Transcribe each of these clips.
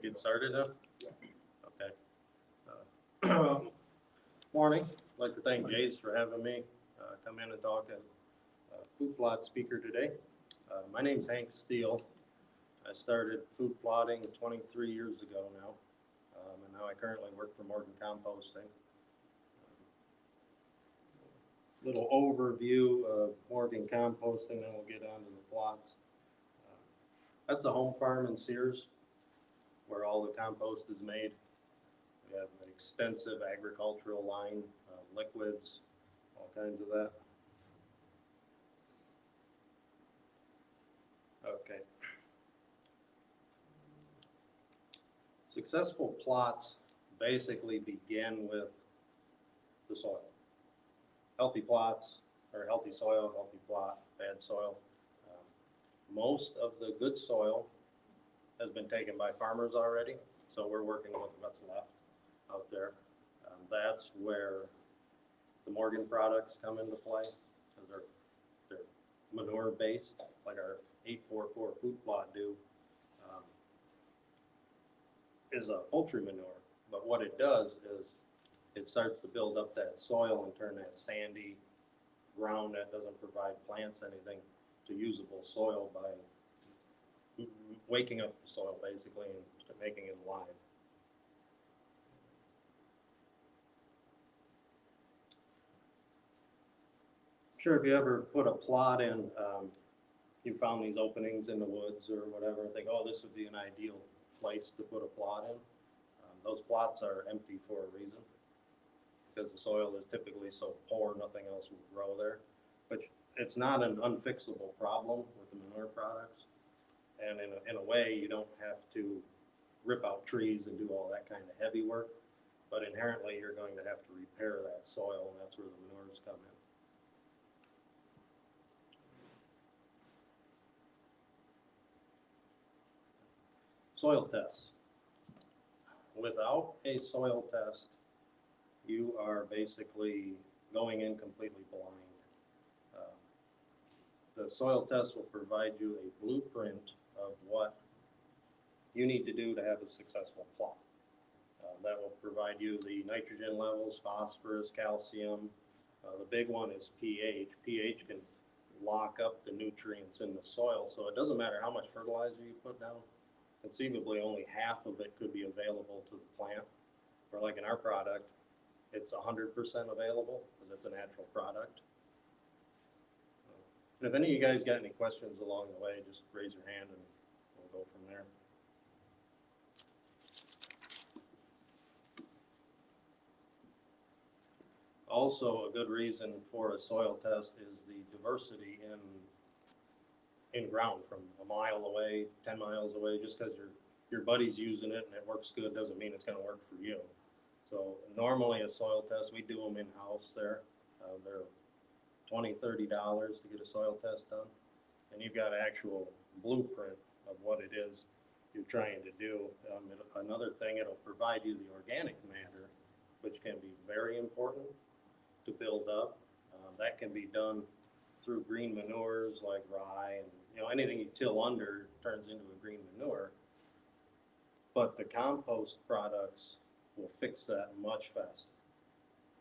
Get started then? Okay. Morning. I'd like to thank Jace for having me come in and talk as a food plot speaker today. My name's Hank Steele. I started food plotting 23 years ago now, and now I currently work for Morgan Composting. Little overview of Morgan Composting, then we'll get on to the plots. That's a home farm in Sears where all the compost is made. We have an extensive agricultural line, liquids, all kinds of that. Okay. Successful plots basically begin with the soil. Healthy plots, or healthy soil, healthy plot, bad soil. Most of the good soil has been taken by farmers already, so we're working with what's left out there. That's where the Morgan products come into play, because they're manure based, like our 844 food plot do, is a poultry manure. But what it does is it starts to build up that soil and turn that sandy ground that doesn't provide plants anything to usable soil by waking up the soil basically and making it alive. Sure, if you ever put a plot in, you found these openings in the woods or whatever, and think, oh, this would be an ideal place to put a plot in. Those plots are empty for a reason, because the soil is typically so poor, nothing else will grow there. But it's not an unfixable problem with the manure products. And in a way, you don't have to rip out trees and do all that kind of heavy work, but inherently you're going to have to repair that soil, and that's where the manures come in. Soil tests. Without a soil test, you are basically going in completely blind. The soil test will provide you a blueprint of what you need to do to have a successful plot. That will provide you the nitrogen levels, phosphorus, calcium. The big one is pH. pH can lock up the nutrients in the soil, so it doesn't matter how much fertilizer you put down. Conceivably, only half of it could be available to the plant. Or like in our product, it's 100% available because it's a natural product. And if any of you guys got any questions along the way, just raise your hand and we'll go from there. Also, a good reason for a soil test is the diversity in ground from a mile away, 10 miles away. Just because your buddy's using it and it works good doesn't mean it's going to work for you. So normally a soil test, we do them in-house there. They're $20, $30 to get a soil test done. And you've got an actual blueprint of what it is you're trying to do. Another thing, it'll provide you the organic matter, which can be very important to build up. That can be done through green manures like rye, and anything you till under turns into a green manure. But the compost products will fix that much faster.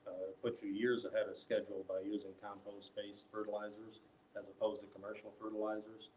It puts you years ahead of schedule by using compost-based fertilizers as opposed to commercial fertilizers.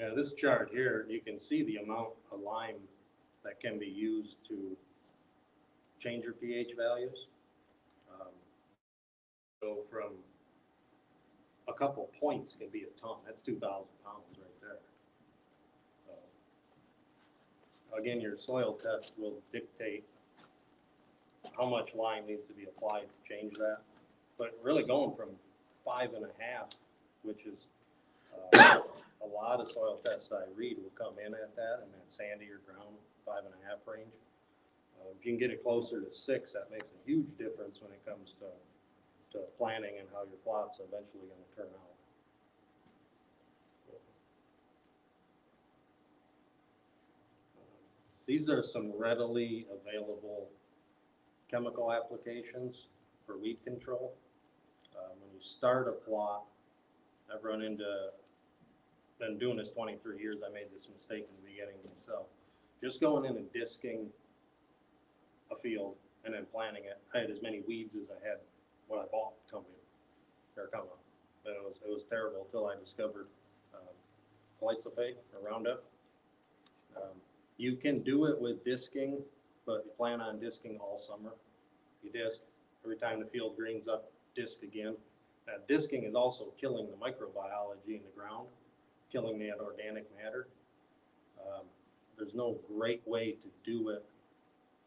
Yeah, this chart here, you can see the amount of lime that can be used to change your pH values. So from a couple points can be a ton. That's 2,000 pounds right there. Again, your soil test will dictate how much lime needs to be applied to change that. But really going from 5.5, which is a lot of soil tests I read will come in at that, in that sandy or ground 5.5 range. If you can get it closer to 6, that makes a huge difference when it comes to planning and how your plot's eventually going to turn out. These are some readily available chemical applications for weed control. When you start a plot, I've run into, been doing this 23 years, I made this mistake in the beginning myself. Just going in and disking a field and then planting it. I had as many weeds as I had when I bought come up. And it was terrible until I discovered glyphosate or Roundup. You can do it with disking, but you plan on disking all summer. You disc, every time the field greens up, disc again. Now, disking is also killing the microbiology in the ground, killing the organic matter. There's no great way to do it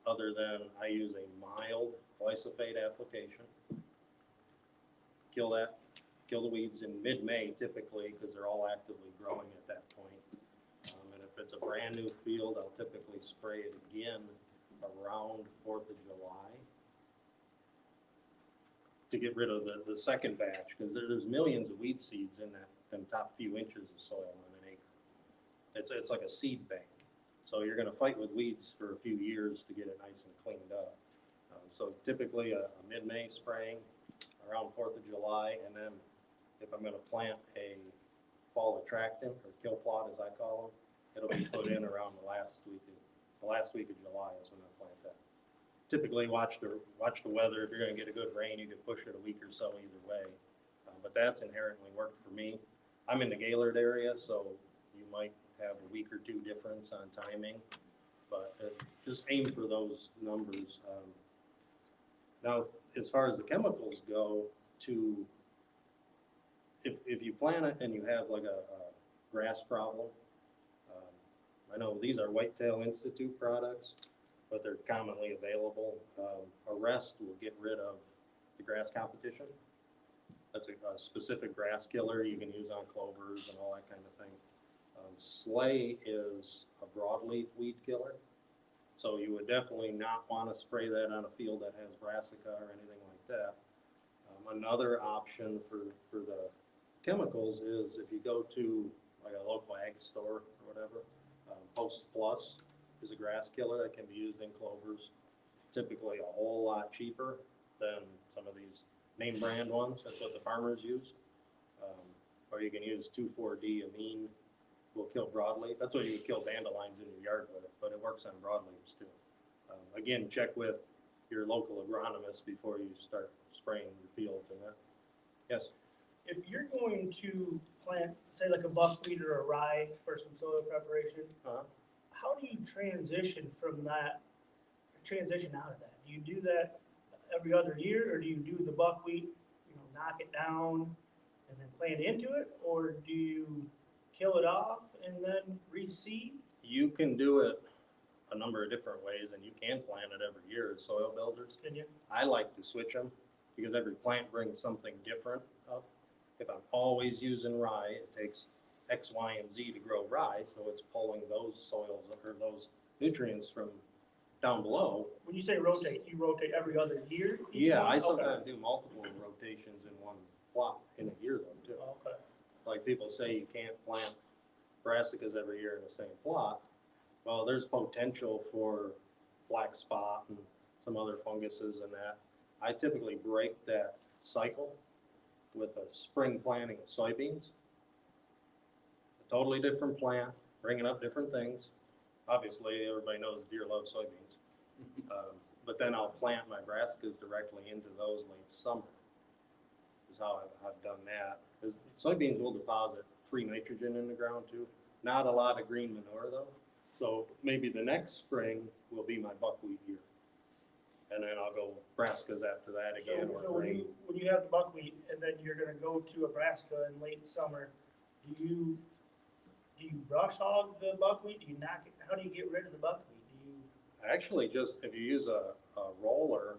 other than I use a mild glyphosate application. Kill the weeds in mid-May typically, because they're all actively growing at that point. And if it's a brand new field, I'll typically spray it again around 4th of July to get rid of the second batch, because there's millions of weed seeds in them top few inches of soil on an acre. It's like a seed bank. So you're going to fight with weeds for a few years to get it nice and cleaned up. So typically a mid-May spraying around 4th of July, and then if I'm going to plant a fall attractant or kill plot as I call them, it'll be put in around the last week of July is when I plant that. Typically watch the weather. If you're going to get a good rain, you can push it a week or so either way. But that's inherently worked for me. I'm in the Gaylord area, so you might have a week or two difference on timing, but just aim for those numbers. Now, as far as the chemicals go, if you plant it and you have like a grass problem, I know these are Whitetail Institute products, but they're commonly available. Arrest will get rid of the grass competition. That's a specific grass killer you can use on clovers and all that kind of thing. Slay is a broadleaf weed killer. So you would definitely not want to spray that on a field that has brassica or anything like that. Another option for the chemicals is if you go to like a local ag store or whatever, Post Plus is a grass killer that can be used in clovers. Typically a whole lot cheaper than some of these name brand ones. That's what the farmers use. Or you can use 2,4-D amine. Will kill broadleaf. That's what you would kill dandelions in your yard with it, but it works on broadleaves too. Again, check with your local agronomist before you start spraying your fields and that. Yes? If you're going to plant, say like a buckwheat or a rye for some soil preparation, how do you transition from that, transition out of that? Do you do that every other year, or do you do the buckwheat, knock it down and then plant into it, or do you kill it off and then reseed? You can do it a number of different ways, and you can plant it every year as soil builders. Can you? I like to switch them because every plant brings something different up. If I'm always using rye, it takes X, Y, and Z to grow rye, so it's pulling those soils or those nutrients from down below. When you say rotate, you rotate every other year? Yeah, month? I sometimes do multiple rotations in one plot in a year though too. Okay. Like people say you can't plant brassicas every year in the same plot. Well, there's potential for black spot and some other funguses and that. I typically break that cycle with a spring planting of soybeans. A totally different plant, bringing up different things. Obviously, everybody knows deer love soybeans. But then I'll plant my brassicas directly into those late summer. Is how I've done that. Because soybeans will deposit free nitrogen in the ground too. Not a lot of green manure though. So maybe the next spring will be my buckwheat year. And then I'll go brassicas after that again, So or when grain. you have the buckwheat and then you're gonna go to Nebraska in late summer, do you brush hog the buckwheat? Do you knock it, how do you get rid of the buckwheat? Do you? Actually, just if you use a roller,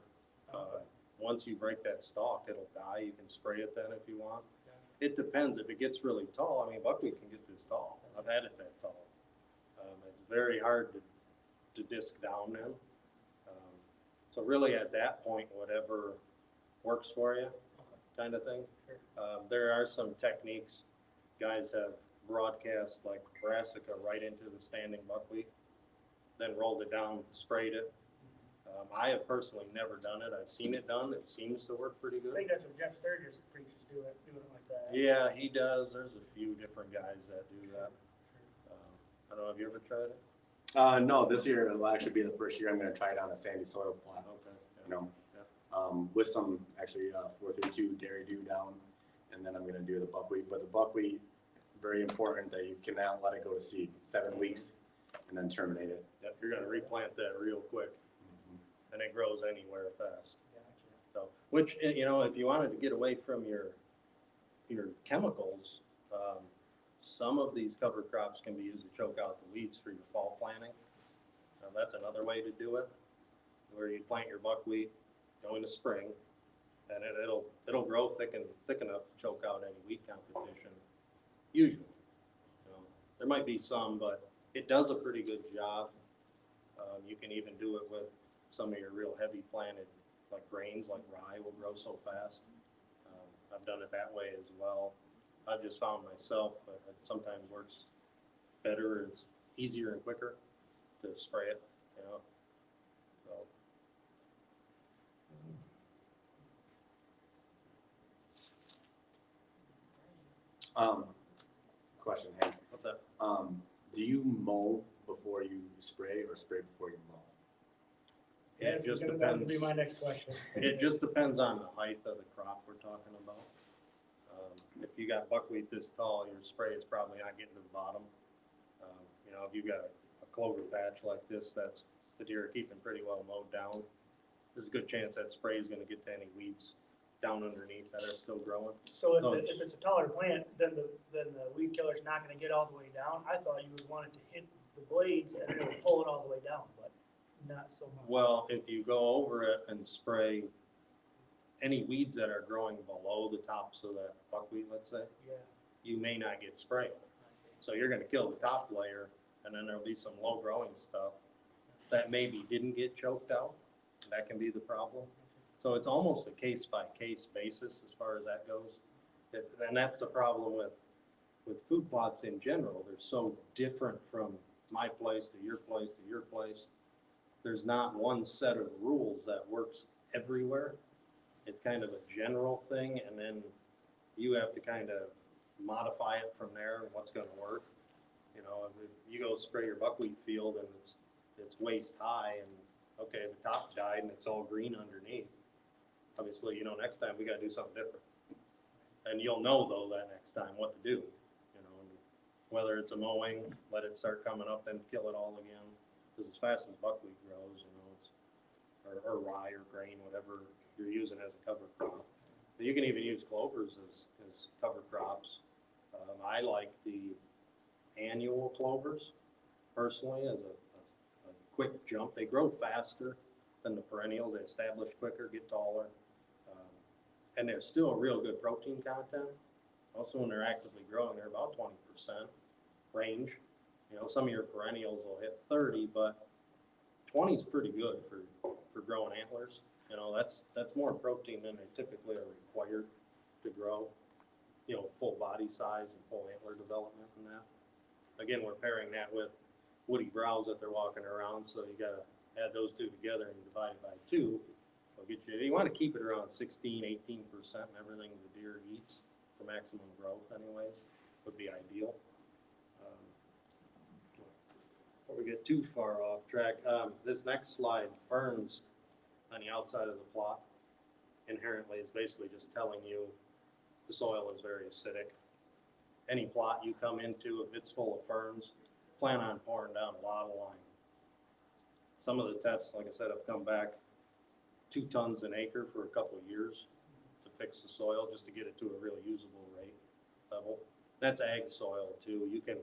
once you break that stalk, it'll die. You can spray it then if you want. It depends. If it gets really tall, I mean, buckwheat can get this tall. I've had it that tall. It's very hard to disc down then. So really at that point, whatever works for you, kind of thing. There are some techniques. Guys have broadcast like brassica right into the standing buckwheat, then rolled it down, sprayed it. I have personally never done it. I've seen it done. It seems to work pretty I good. think that's what Jeff Sturgis preaches, doing it like that. Yeah, he does. There's a few different guys that do that. I don't know, have you ever tried it? No, this year it'll actually be the first year I'm going to try it on a sandy soil plot. Okay. You know, with some actually 432 dairy dew down, and then I'm going to do the buckwheat. But the buckwheat, very important that you cannot let it go to seed. 7 weeks, and then terminate it. Yep, you're gonna replant that real quick, and it grows anywhere fast. So, which, you know, if you wanted to get away from your chemicals, some of these cover crops can be used to choke out the weeds for your fall planting. That's another way to do it, where you plant your buckwheat, go into spring, and it'll grow thick enough to choke out any weed competition. Usually, you know, there might be some, but it does a pretty good job. You can even do it with some of your real heavy planted, like grains, like rye will grow so fast. I've done it that way as well. I've just found myself, it sometimes works better, it's easier and quicker to spray it, you know, so. Question, Hank. What's that? Do you mow before you spray or spray before you mow? Yeah, It just that would depends. be my next question. It just depends on the height of the crop we're talking about. If you got buckwheat this tall, your spray is probably not getting to the bottom. You know, if you got a clover patch like this, that's the deer are keeping pretty well mowed down. There's a good chance that spray is gonna get to any weeds down underneath that are still growing. So if it's a taller plant, then the weed killer's not gonna get all the way down. I thought you would want it to hit the blades and then it would pull it all the way down, but not so much. Well, if you go over it and spray any weeds that are growing below the tops of that buckwheat, let's say, Yeah. you may not get sprayed. So you're gonna kill the top layer, and then there'll be some low growing stuff that maybe didn't get choked out. That can be the problem. So it's almost a case by case basis as far as that goes. And that's the problem with food plots in general. They're so different from my place to your place to your place. There's not one set of rules that works everywhere. It's kind of a general thing, and then you have to kind of modify it from there, what's gonna work. You know, if you go spray your buckwheat field and it's waist high and, okay, the top died and it's all green underneath. Obviously, you know, next time we gotta do something different. And you'll know though that next time what to do, you know, whether it's a mowing, let it start coming up, then kill it all again. Cause as fast as buckwheat grows, you know, it's, or rye or grain, whatever you're using as a cover crop. But you can even use clovers as cover crops. I like the annual clovers personally as a quick jump. They grow faster than the perennials. They establish quicker, get taller. And they're still a real good protein content. Also, when they're actively growing, they're about 20% range. You know, some of your perennials will hit 30, but 20 is pretty good for growing antlers. You know, that's more protein than they typically are required to grow, you know, full body size and full antler development and that. Again, we're pairing that with woody browse that they're walking around, so you gotta add those two together and divide it by 2. It'll get you want to keep it around 16, 18% and everything the deer eats for maximum growth anyways, would be ideal. Before we get too far off track, this next slide, ferns on the outside of the plot inherently is basically just telling you the soil is very acidic. any plot you come into, if it's full of ferns, plan on pouring down a lot of lime. Some of the tests, like I said, have come back 2 tons an acre for a couple of years to fix the soil, just to get it to a real usable rate level. That's ag soil too. You can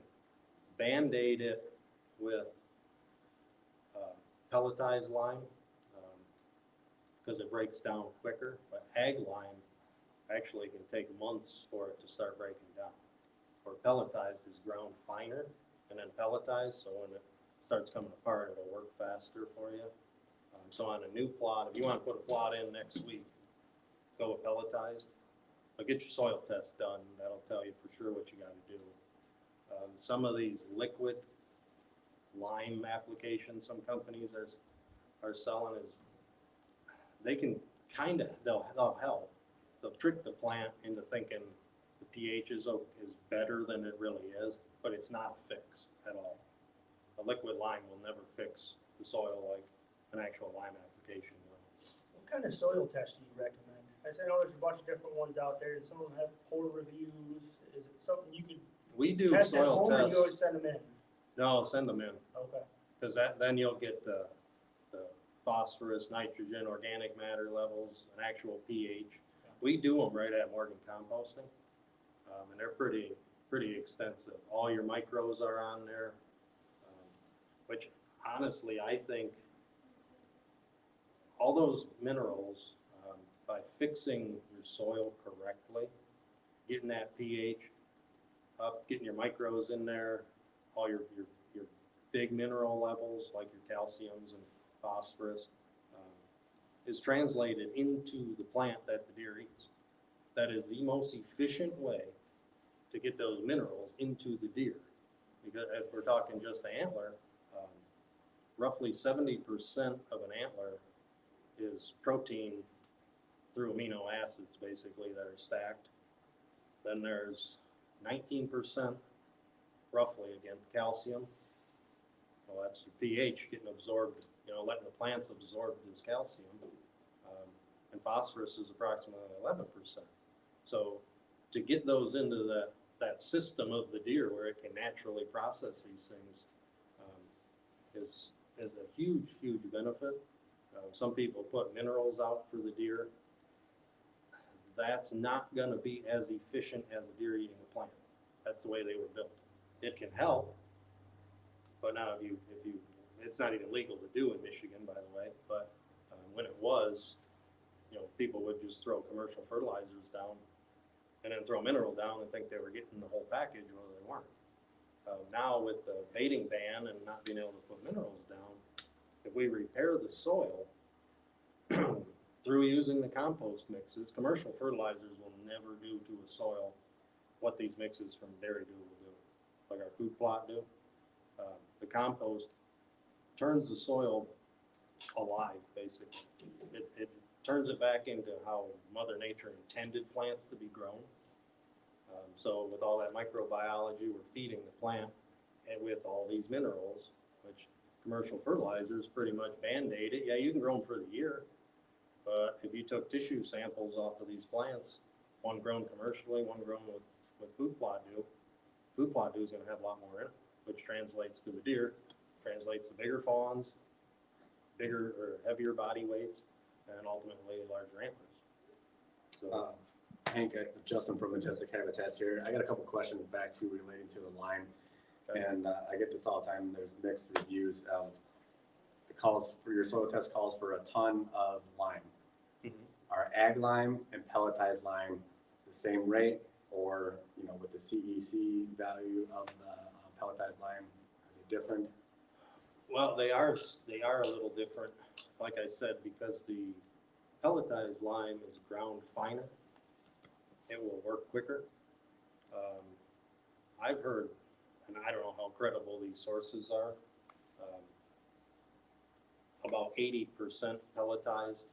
Band-Aid it with pelletized lime, because it breaks down quicker, but ag lime actually can take months for it to start breaking down. Or pelletized is ground finer and then pelletized, so when it starts coming apart, it'll work faster for you. So on a new plot, if you want to put a plot in next week, go with pelletized, but get your soil test done. That'll tell you for sure what you got to do. Some of these liquid lime applications some companies are selling is, they can they'll help. They'll trick the plant into thinking the pH is better than it really is, but it's not a fix at all. A liquid lime will never fix the soil like an actual lime application will. What kind of soil test do you recommend? I know there's a bunch of different ones out there, and some of them have poor reviews. Is it something you could We do test at soil home, or tests. you always send them in? No, send them in, Okay. because then you'll get the phosphorus, nitrogen, organic matter levels, an actual pH. We do them right at Morgan Composting, and they're pretty extensive. All your micros are on there, which honestly, I think all those minerals, by fixing your soil correctly, getting that pH up, getting your micros in there, all your big mineral levels like your calciums and phosphorus, is translated into the plant that the deer eats. That is the most efficient way to get those minerals into the deer. Because if we're talking just the antler, roughly 70% of an antler is protein through amino acids, basically, that are stacked. Then there's 19%, roughly again, calcium. Well, that's your pH getting absorbed, letting the plants absorb this calcium. And phosphorus is approximately 11%. So to get those into that system of the deer where it can naturally process these things is a huge benefit. Some people put minerals out for the deer. That's not going to be as efficient as a deer eating a plant. That's the way they were built. It can help, but now if you it's not even legal to do in Michigan, by the way, but when it was, people would just throw commercial fertilizers down and then throw mineral down and think they were getting the whole package, well, they weren't. Now with the baiting ban and not being able to put minerals down, if we repair the soil through using the compost mixes, commercial fertilizers will never do to a soil what these mixes from Dairy Do will do, like our food plot do. The compost turns the soil alive, basically. It turns it back into how Mother Nature intended plants to be grown. So with all that microbiology, we're feeding the plant and with all these minerals, which commercial fertilizers pretty much Band-Aid it. Yeah, you can grow them for the year, but if you took tissue samples off of these plants, one grown commercially, one grown with food plot do is going to have a lot more in it, which translates to the deer, translates to bigger fawns, bigger or heavier body weights, and ultimately larger antlers. So, Hank, Justin from Majestic Habitats here. I got a couple questions back to relating to the lime. And I get this all the time. There's mixed reviews. It calls for your soil test calls for a ton of lime. Mhm. Are ag lime and pelletized lime the same rate, or with the CEC value of the pelletized lime, are they different? well, they are a little different, like I said, because the pelletized lime is ground finer. It will work quicker. I've heard, and I don't know how credible these sources are, about 80% pelletized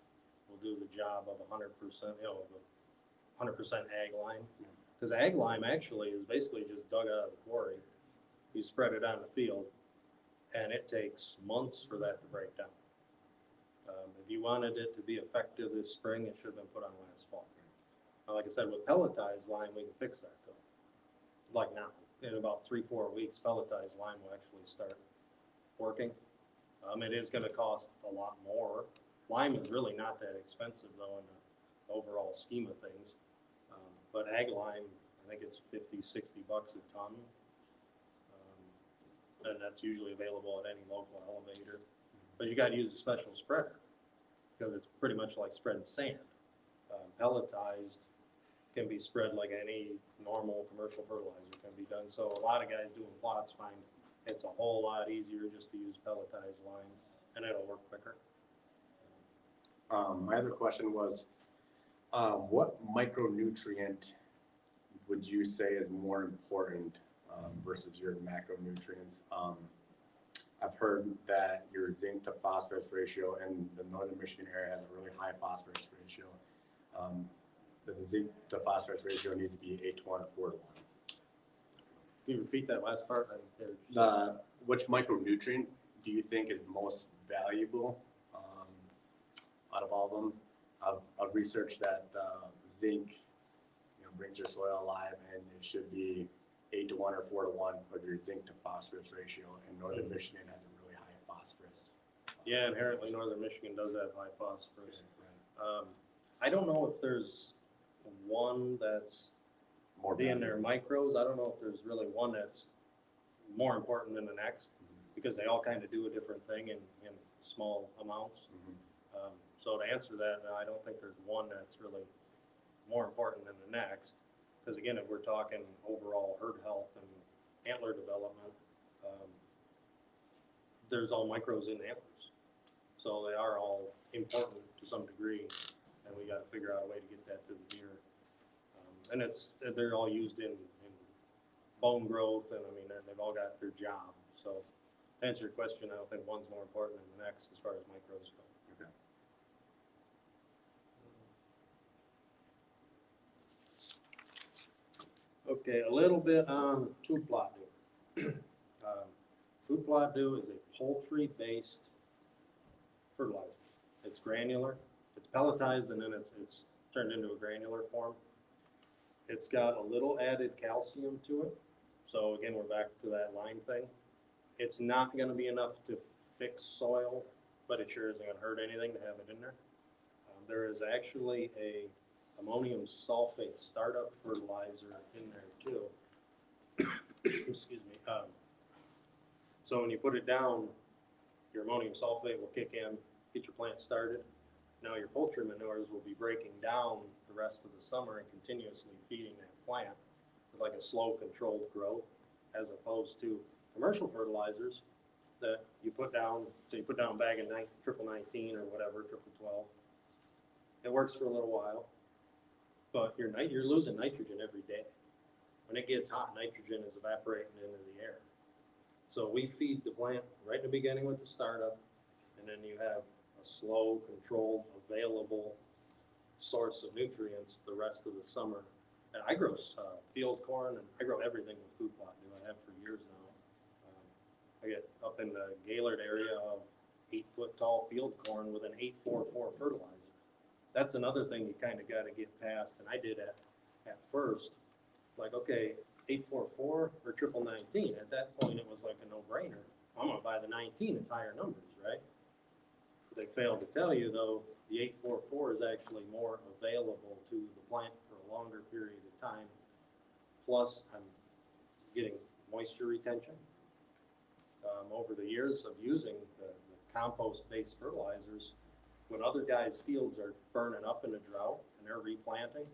will do the job of 100%, 100% ag lime. Because ag lime actually is basically just dug out of the quarry. You spread it on the field, and it takes months for that to break down. If you wanted it to be effective this spring, it should have been put on last fall. Like I said, with pelletized lime, we can fix that though. like now, in about 3-4 weeks, pelletized lime will actually start working. It is gonna cost a lot more. Lime is really not that expensive though in the overall scheme of things. But ag lime, I think it's $50-60 a ton. And that's usually available at any local elevator. But you gotta use a special spreader, because it's pretty much like spreading sand. Pelletized can be spread like any normal commercial fertilizer can be done. So a lot of guys doing plots find it's a whole lot easier just to use pelletized lime, and it'll work quicker. My other question was, what micronutrient would you say is more important versus your macronutrients? I've heard that your zinc to phosphorus ratio in the northern Michigan area has a really high phosphorus ratio. The zinc to phosphorus ratio needs to be 8:1 or 4:1. Can you repeat that last part? Which micronutrient do you think is most valuable out of all of them? I've researched that zinc, brings your soil alive, and it should be 8:1 or 4:1 with your zinc to phosphorus ratio. And northern Michigan has a really high phosphorus. Yeah, inherently northern Michigan does have high phosphorus. I don't know if there's one that's More being valuable. their micros. I don't know if there's really one that's more important than the next, because they all kind of do a different thing in small amounts. Mhm. So to answer that, I don't think there's one that's really more important than the next. Because again, if we're talking overall herd health and antler development, there's all micros in antlers. So they are all important to some degree, and we gotta figure out a way to get that to the deer. And they're all used in bone growth, and I mean, they've all got their job. So to answer your question, I don't think one's more important than the next as far as micros go. Okay. Okay, a little bit on food plot dew. Food plot dew is a poultry-based fertilizer. It's granular, it's pelletized, and then it's turned into a granular form. It's got a little added calcium to it. So again, we're back to that lime thing. It's not gonna be enough to fix soil, but it sure isn't gonna hurt anything to have it in there. There is actually a ammonium sulfate startup fertilizer in there too. Excuse me. So when you put it down, your ammonium sulfate will kick in, get your plant started. Now your poultry manures will be breaking down the rest of the summer and continuously feeding that plant with like a slow controlled growth, as opposed to commercial fertilizers that you put down, so you put down a bag of triple 19 or whatever, triple 12. It works for a little while, but you're losing nitrogen every day. When it gets hot, nitrogen is evaporating into the air. So we feed the plant right in the beginning with the startup, and then you have a slow, controlled, available source of nutrients the rest of the summer. And I grow field corn, and I grow everything with food plot dew. I have for years now. I get up in the Gaylord area of 8-foot tall field corn with an 844 fertilizer. That's another thing you kind of got to get past, and I did at first. Like, okay, 844 or triple 19. At that point, it was like a no-brainer. I'm gonna buy the 19. It's higher numbers, right? They failed to tell you though, the 844 is actually more available to the plant for a longer period of time. Plus, I'm getting moisture retention. Over the years of using the compost-based fertilizers, when other guys' fields are burning up in a drought and they're replanting,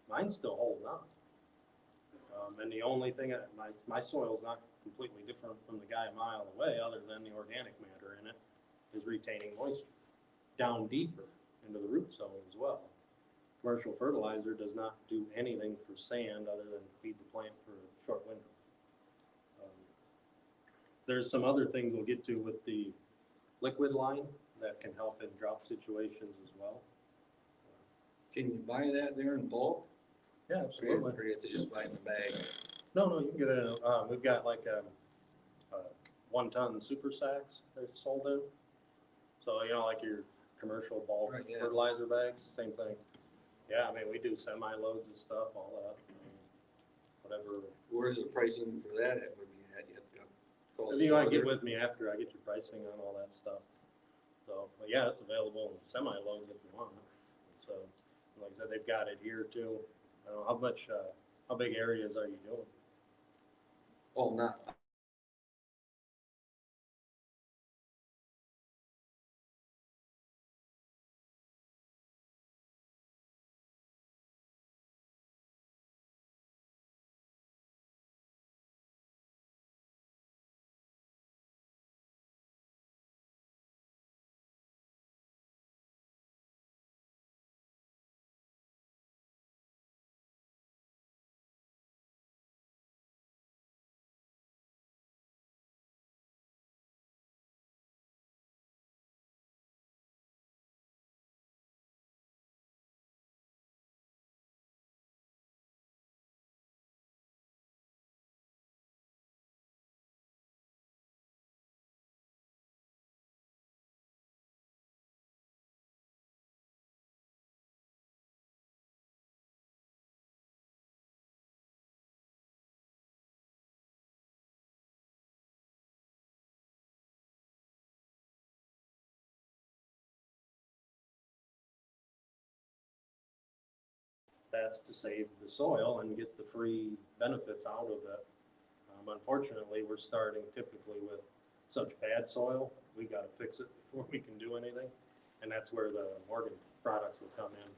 mine's still holding on. And the only thing, my soil's not completely different from the guy a mile away, other than the organic matter in it is retaining moisture down deeper into the root zone as well. Commercial fertilizer does not do anything for sand other than feed the plant for a short window. There's some other things we'll get to with the liquid line that can help in drought situations as well. Can you buy that there in bulk? Yeah, Or absolutely. you have to just buy it in the bag? No, you can get it. We've got like 1 ton super sacks they're sold in. So, like your commercial bulk Right, yeah. fertilizer bags, same thing. Yeah, I mean, we do semi loads of stuff, all that. whatever. Where's the pricing for that at, would be at, you have to call If the you want to store get there? with me after I get your pricing on all that stuff. So, but yeah, it's available in semi-loads if you want. So, like I said, they've got it here too. I don't know how much, how big areas are you doing? Oh, not, That's to save the soil and get the free benefits out of it. Unfortunately, we're starting typically with such bad soil, we gotta fix it before we can do anything. And that's where the Morgan products will come in,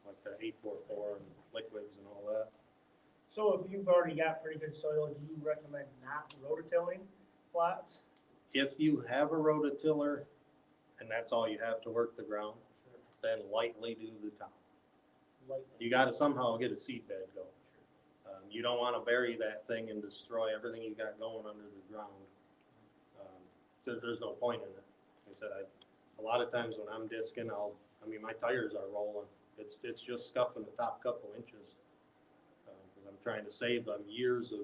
like the 844 and liquids and all that. So if you've already got pretty good soil, do you recommend not rototilling plots? If you have a rototiller and that's all you have to work the ground, then lightly do the top. Like, You gotta somehow get a seed bed going. You don't wanna bury that thing and destroy everything you got going under the ground. There's no point in it. Like I said, a lot of times when I'm disking, my tires are rolling. It's just scuffing the top couple inches. 'Cause I'm trying to save them years of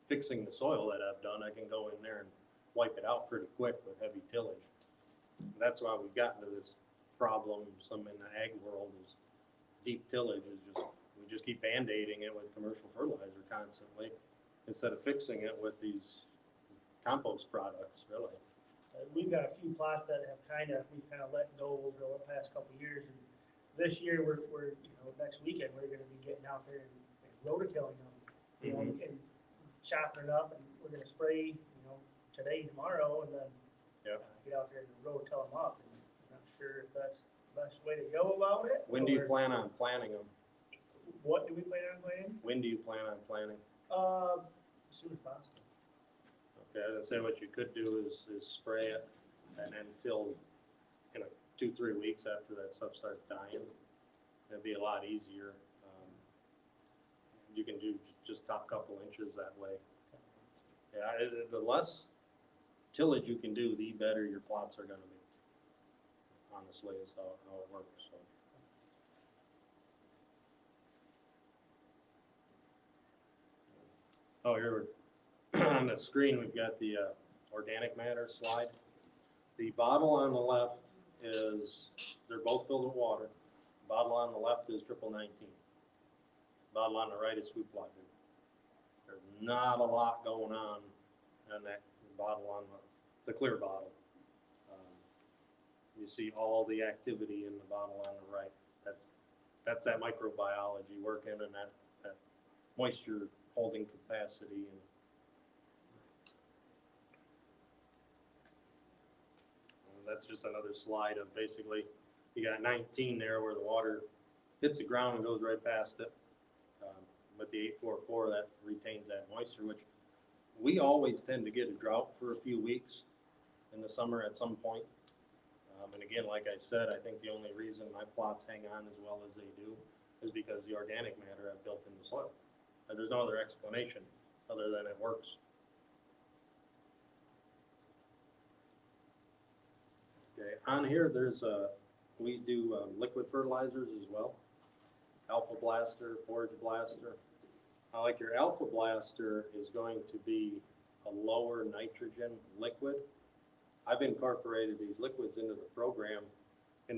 fixing the soil that I've done. I can go in there and wipe it out pretty quick with heavy tillage. That's why we've gotten to this problem, some in the ag world, is deep tillage is we just keep band-aiding it with commercial fertilizer constantly instead of fixing it with these compost products, really. We've got a few plots that have we've kind of let go over the past couple of years. And this year, we're, next weekend, we're gonna be getting out there and rototilling them, and chopping it up, and we're gonna spray, today, tomorrow, and then Yep. get out there and rototill them up. And I'm not sure if that's the best way to go about it. When do you or plan on planting them? What do we plan on planting? When do you plan on planting? As soon as possible. Okay, I was gonna say what you could do is spray it and then till, 2-3 weeks after that stuff starts dying, it'd be a lot easier. You can do just top couple inches that way. Yeah, the less tillage you can do, the better your plots are gonna be. Honestly, is how it works, so. Oh, here on the screen, we've got the organic matter slide. The bottle on the left is, they're both filled with water. The bottle on the left is 19. Bottle on the right is food plot. There's not a lot going on in that bottle on the clear bottle. You see all the activity in the bottle on the right. That's that microbiology working and that moisture holding capacity. And that's just another slide of basically, you got 19 there where the water hits the ground and goes right past it. But the 844, that retains that moisture, which we always tend to get a drought for a few weeks in the summer at some point. And again, like I said, I think the only reason my plots hang on as well as they do is because the organic matter I've built in the soil. And there's no other explanation other than it works. Okay, on here we do liquid fertilizers as well. Alpha Blaster, Forage Blaster. Like your Alpha Blaster is going to be a lower nitrogen liquid. I've incorporated these liquids into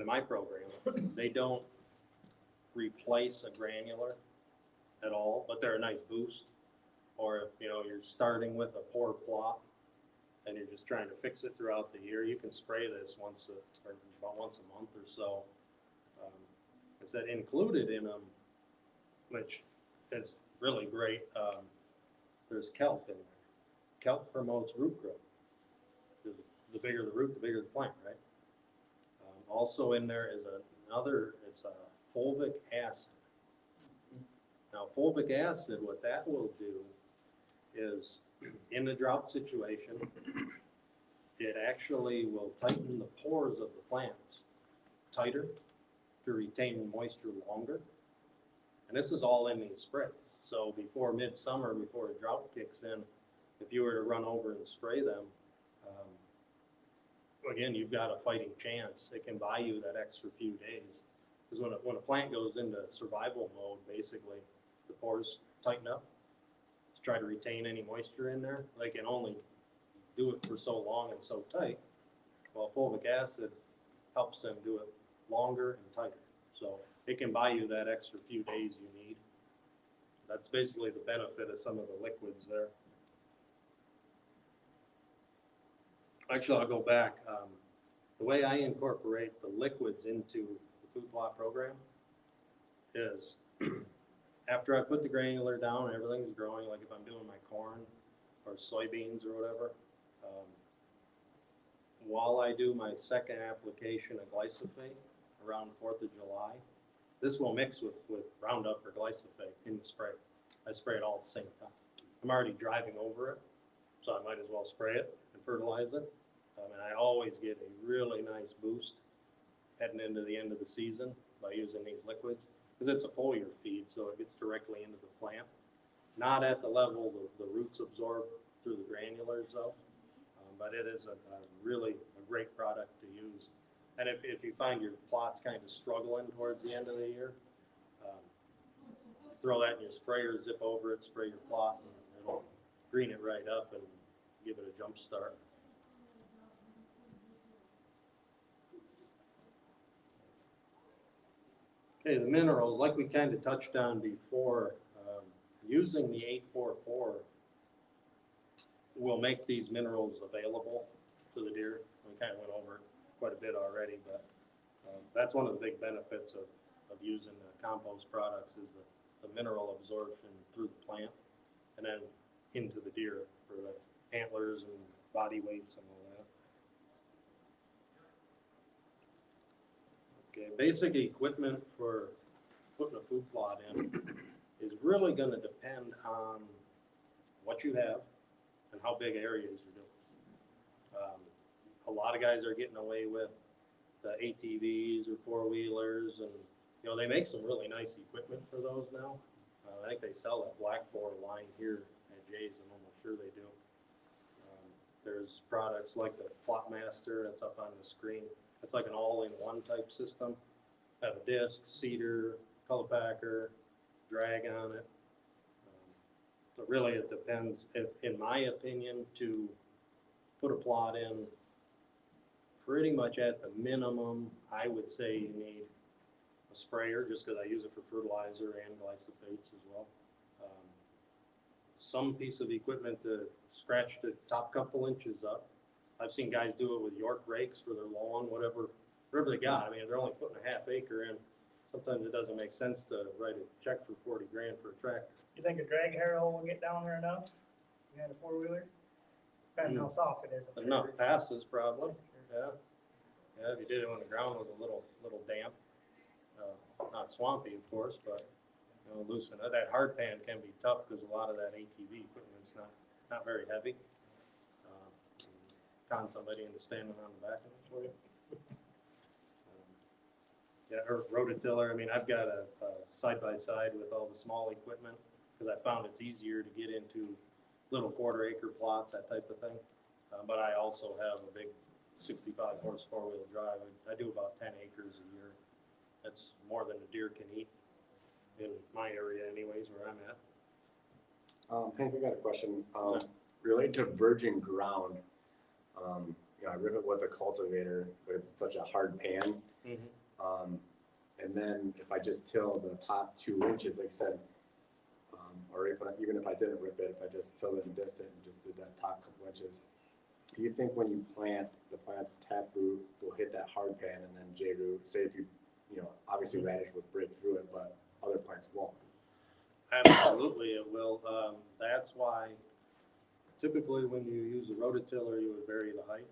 my program. They don't replace a granular. at all, but they're a nice boost. Or if, you know, you're starting with a poor plot and you're just trying to fix it throughout the year, you can spray this or about once a month or so. It said included in them, which is really great, there's kelp in there. Kelp promotes root growth. The bigger the root, the bigger the plant, right? Also in there is it's a fulvic acid. Now fulvic acid, what that will do is, in the drought situation, it actually will tighten the pores of the plants tighter to retain moisture longer. And this is all in these sprays. So before midsummer, before a drought kicks in, if you were to run over and spray them, again, you've got a fighting chance. It can buy you that extra few days. Because when a plant goes into survival mode, basically, the pores tighten up to try to retain any moisture in there. They can only do it for so long and so tight. Well, fulvic acid helps them do it longer and tighter. So it can buy you that extra few days you need. That's basically the benefit of some of the liquids there. Actually, I'll go back. The way I incorporate the liquids into the food plot program is after I put the granular down and everything's growing, like if I'm doing my corn or soybeans or whatever, while I do my second application of glyphosate around 4th of July, this will mix with Roundup or glyphosate in the spray. I spray it all at the same time. I'm already driving over it, so I might as well spray it and fertilize it. And I always get a really nice boost heading into the end of the season by using these liquids, because it's a foliar feed, so it gets directly into the plant. Not at the level the roots absorb through the granulars though, but it is a really great product to use. And if you find your plot's kind of struggling towards the end of the year, throw that in your sprayer, zip over it, spray your plot, and it'll green it right up and give it a jump start. Okay, the minerals, like we kind of touched on before, using the 844 will make these minerals available to the deer. We kind of went over it quite a bit already, but that's one of the big benefits of using the compost products is the mineral absorption through the plant and then into the deer for the antlers and body weights and all that. Okay, basic equipment for putting a food plot in is really going to depend on what you have and how big areas you're doing. A lot of guys are getting away with the ATVs or four-wheelers, and you know they make some really nice equipment for those now. I think they sell that Black Boar line here at Jay's. I'm almost sure they do. There's products like the Plotmaster that's up on the screen. It's like an all-in-one type system. Have a disc, seeder, color packer, drag on it. So really it depends, in my opinion, to put a plot in, pretty much at the minimum, I would say you need a sprayer, just because I use it for fertilizer and glyphosates as well. Some piece of equipment to scratch the top couple inches up. I've seen guys do it with York rakes for their lawn, whatever they got. I mean, they're only putting a half acre in. Sometimes it doesn't make sense to write a check for 40 grand for a tractor. You think a drag harrow will get down there enough? You had a four-wheeler? Depending how soft it is. Enough passes probably, yeah. Yeah, if you did it when the ground was a little damp. Not swampy, of course, but you know, loosen it. That hard pan can be tough because a lot of that ATV equipment's not very heavy. Con somebody into standing on the back of it for you. Yeah, or rototiller. I mean, I've got a side-by-side with all the small equipment because I found it's easier to get into little quarter-acre plots, that type of thing. But I also have a big 65 horse four-wheel drive. I do about 10 acres a year. That's more than a deer can eat in my area anyways, where I'm at. Hank, I got a question. Related to virgin ground, you know, I rip it with a cultivator, but it's such a hard pan. Mm-hmm. And then if I just till the top 2 inches, like I said, or even if I didn't rip it, if I just tilled it in distant and just did that top couple inches, do you think when you plant, the plant's taproot will hit that hard pan and then J root, say if you, obviously radish would break through it, but other plants won't? Absolutely, it will. That's why typically when you use a rototiller, you would vary the height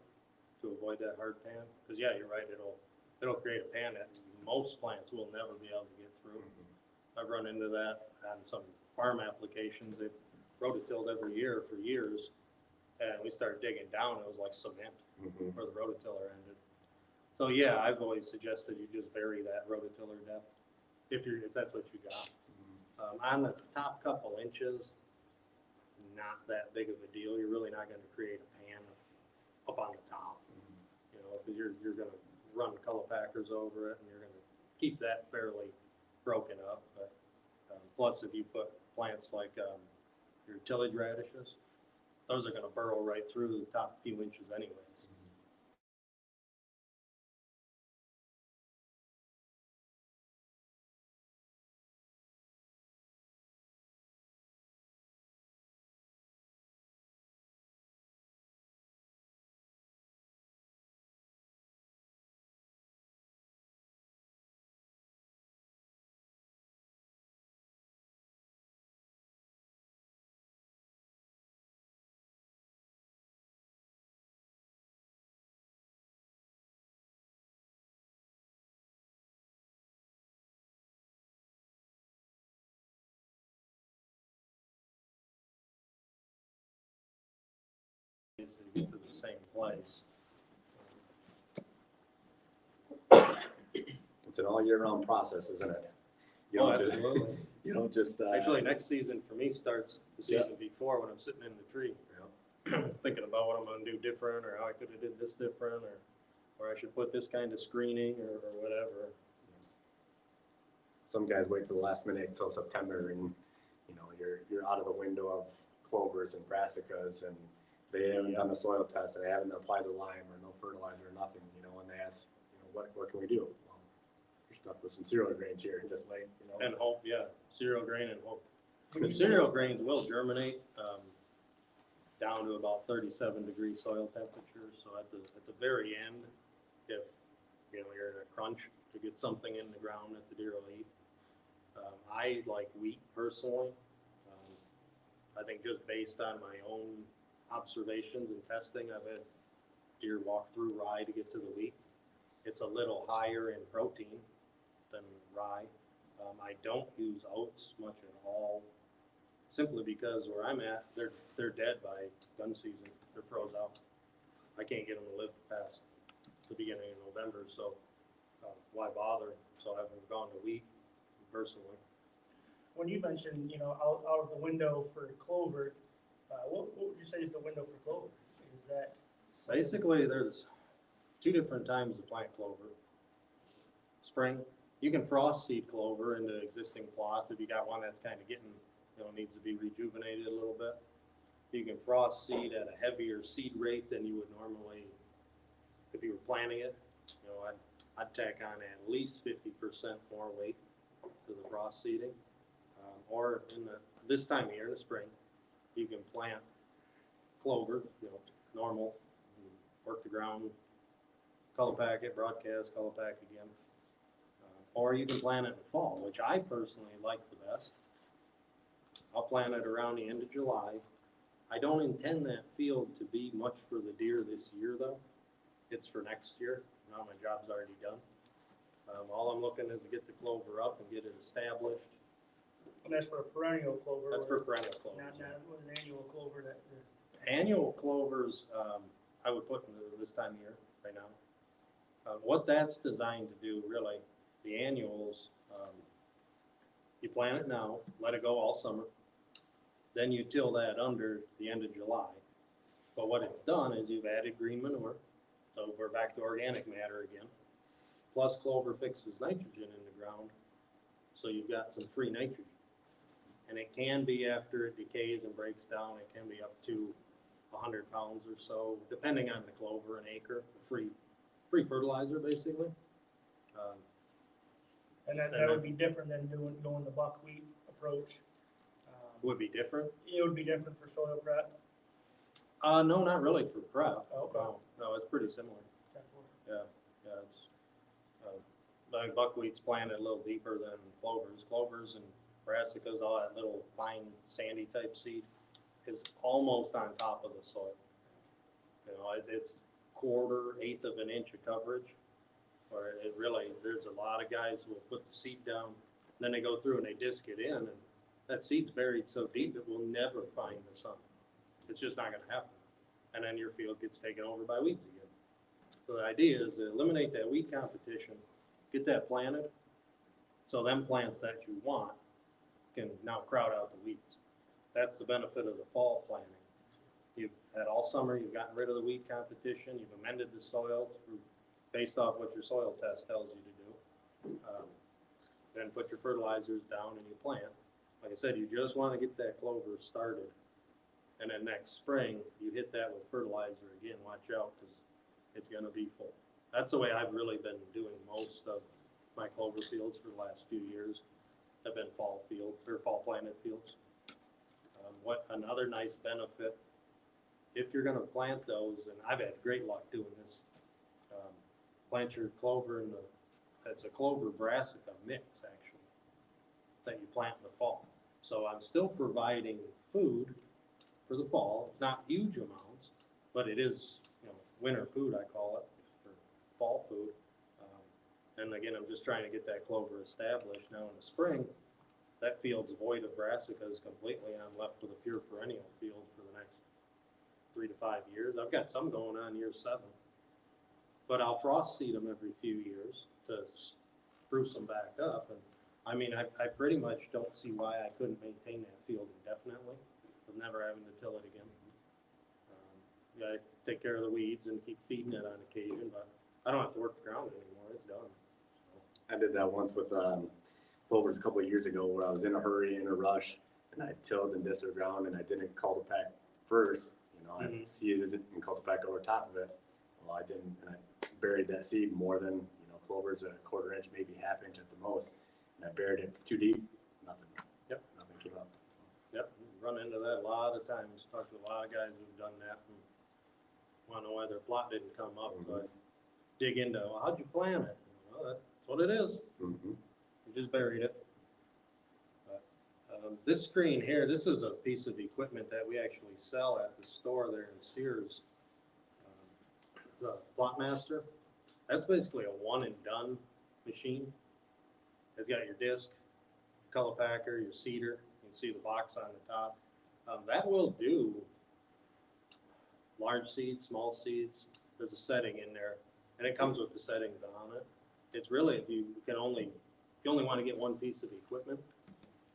to avoid that hard pan. Because yeah, you're right, it'll create a pan that most plants will never be able to get through. I've run into that on some farm applications. They've rototilled every year for years, and we started digging down. It was like cement where the rototiller ended. So yeah, I've always suggested you just vary that rototiller depth if that's what you got. On the top couple inches, not that big of a deal. You're really not going to create a pan up on the top, because you're going to run color packers over it, and you're going to keep that fairly broken up. But plus, if you put plants like your tillage radishes, those are going to burrow right through the top few inches anyways. To get to the same place. It's an all year round process, isn't it? You don't just, Absolutely. you don't just, Actually, next season for me starts the season before when I'm sitting in the tree, thinking about what I'm going to do different, or how I could have did this different, or I should put this kind of screening or whatever. Some guys wait for the last minute until September, and you're out of the window of clovers and brassicas, and they haven't done the soil test, and they haven't applied the lime or no fertilizer or nothing, and they ask, what can we do? Well, you're stuck with some cereal grains here this late, And hope, cereal grain and hope. The cereal grains will germinate down to about 37-degree soil temperature. So at the very end, if you're in a crunch to get something in the ground that the deer will eat, I like wheat personally. I think just based on my own observations and testing, I've had deer walk through rye to get to the wheat. It's a little higher in protein than rye. I don't use oats much at all, simply because where I'm at, they're dead by gun season. They're froze out. I can't get them to live past the beginning of November, so why bother? So I've gone to wheat personally. When you mentioned, out of the window for clover, what would you say is the window for clover? Is that Basically, there's 2 different times to plant clover. Spring, you can frost seed clover into existing plots if you got one that's kind of getting, needs to be rejuvenated a little bit. You can frost seed at a heavier seed rate than you would normally if you were planting it. I'd tack on at least 50% more weight to the frost seeding. Or this time of year in the spring, you can plant clover, normal, work the ground, color pack it, broadcast, color pack again. Or you can plant it in the fall, which I personally like the best. I'll plant it around the end of July. I don't intend that field to be much for the deer this year, though. It's for next year. Now my job's already done. All I'm looking is to get the clover up and get it established. And that's for a perennial clover? That's for perennial clover. Not an annual clover that. Annual clovers, I would put into this time of year right now. What that's designed to do, really, the annuals, you plant it now, let it go all summer. Then you till that under the end of July. But what it's done is you've added green manure. So we're back to organic matter again. Plus clover fixes nitrogen in the ground. So you've got some free nitrogen. And it can be, after it decays and breaks down, it can be up to 100 pounds or so, depending on the clover, an acre, free fertilizer, basically. And that would be different than going the buckwheat approach. Would be different? It would be different for soil prep. No, not really for prep. Okay. No, it's pretty similar. Yeah, it's, like buckwheat's planted a little deeper than clovers. Clovers and brassicas, all that little fine sandy type seed is almost on top of the soil. You know, it's quarter, eighth of an inch of coverage. Or it really, there's a lot of guys who will put the seed down, then they go through and they disc it in, and that seed's buried so deep it will never find the sun. It's just not gonna happen. And then your field gets taken over by weeds again. So the idea is to eliminate that weed competition, get that planted, so them plants that you want can now crowd out the weeds. That's the benefit of the fall planting. You've had all summer, you've gotten rid of the weed competition, you've amended the soil based off what your soil test tells you to do. Then put your fertilizers down and you plant. Like I said, you just want to get that clover started. And then next spring, you hit that with fertilizer again, watch out, because it's gonna be full. That's the way I've really been doing most of my clover fields for the last few years. Have been fall fields, or fall planted fields. What another nice benefit, if you're gonna plant those, and I've had great luck doing this, plant your clover in it's a clover brassica mix actually, that you plant in the fall. So I'm still providing food for the fall. It's not huge amounts, but it is, you know, winter food, I call it, or fall food. And again, I'm just trying to get that clover established. Now in the spring, that field's void of brassicas completely, and I'm left with a pure perennial field for the next 3 to 5 years. I've got some going on year 7, but I'll frost seed them every few years to spruce them back up. And I mean, I pretty much don't see why I couldn't maintain that field indefinitely with never having to till it again. You gotta take care of the weeds and keep feeding it on occasion, but I don't have to work the ground anymore. It's done. I did that once with clovers a couple of years ago where I was in a hurry, in a rush, and I tilled and disced the ground and I didn't cultipack first. You know, I seeded it and cultipack over top of it. Well, I didn't, and I buried that seed more than, you know, clovers a 1/4 inch, maybe 1/2 inch at the most. And I buried it too deep, nothing. Yep. Nothing came up. Yep, run into that a lot of times. Talked to a lot of guys who've done that and want to know why their plot didn't come up. But dig into, well, how'd you plant it? Well, that's what it is. Mm-hmm. You just buried it. But, this screen here, this is a piece of equipment that we actually sell at the store there in Sears. The Plotmaster. That's basically a one and done machine. It's got your disc, color packer, your seeder. You can see the box on the top. That will do large seeds, small seeds. There's a setting in there, and it comes with the settings on it. It's really, if you only want to get one piece of equipment,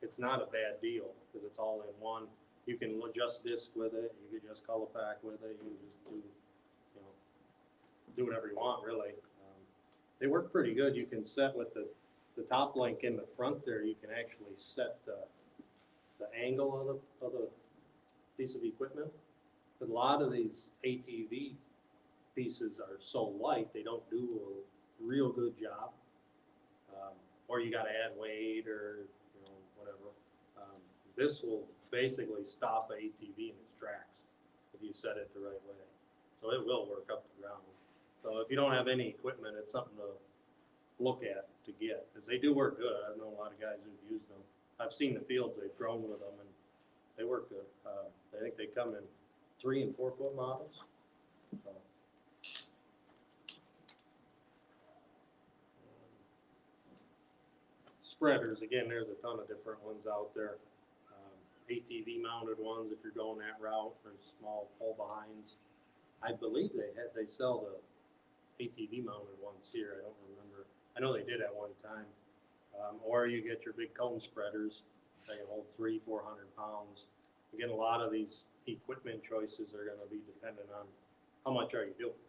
it's not a bad deal because it's all in one. You can adjust disc with it. You can just color pack with it. You can just do, you know, do whatever you want really. They work pretty good. You can set with the top link in the front there. You can actually set the angle of the piece of equipment. But a lot of these ATV pieces are so light they don't do a real good job. Or you got to add weight or, you know, whatever. This will basically stop an ATV in its tracks if you set it the right way. So it will work up the ground. So if you don't have any equipment, it's something to look at to get, because they do work good. I know a lot of guys who've used them. I've seen the fields they've grown with them, and they work good. I think they come in 3 and 4 foot models. So. Spreaders, again, there's a ton of different ones out there. ATV mounted ones, if you're going that route. There's small pull behinds. I believe they sell the ATV mounted ones here. I don't remember. I know they did at one time. Or you get your big cone spreaders. They can hold 300-400 pounds. Again, a lot of these equipment choices are going to be dependent on how much are you doing.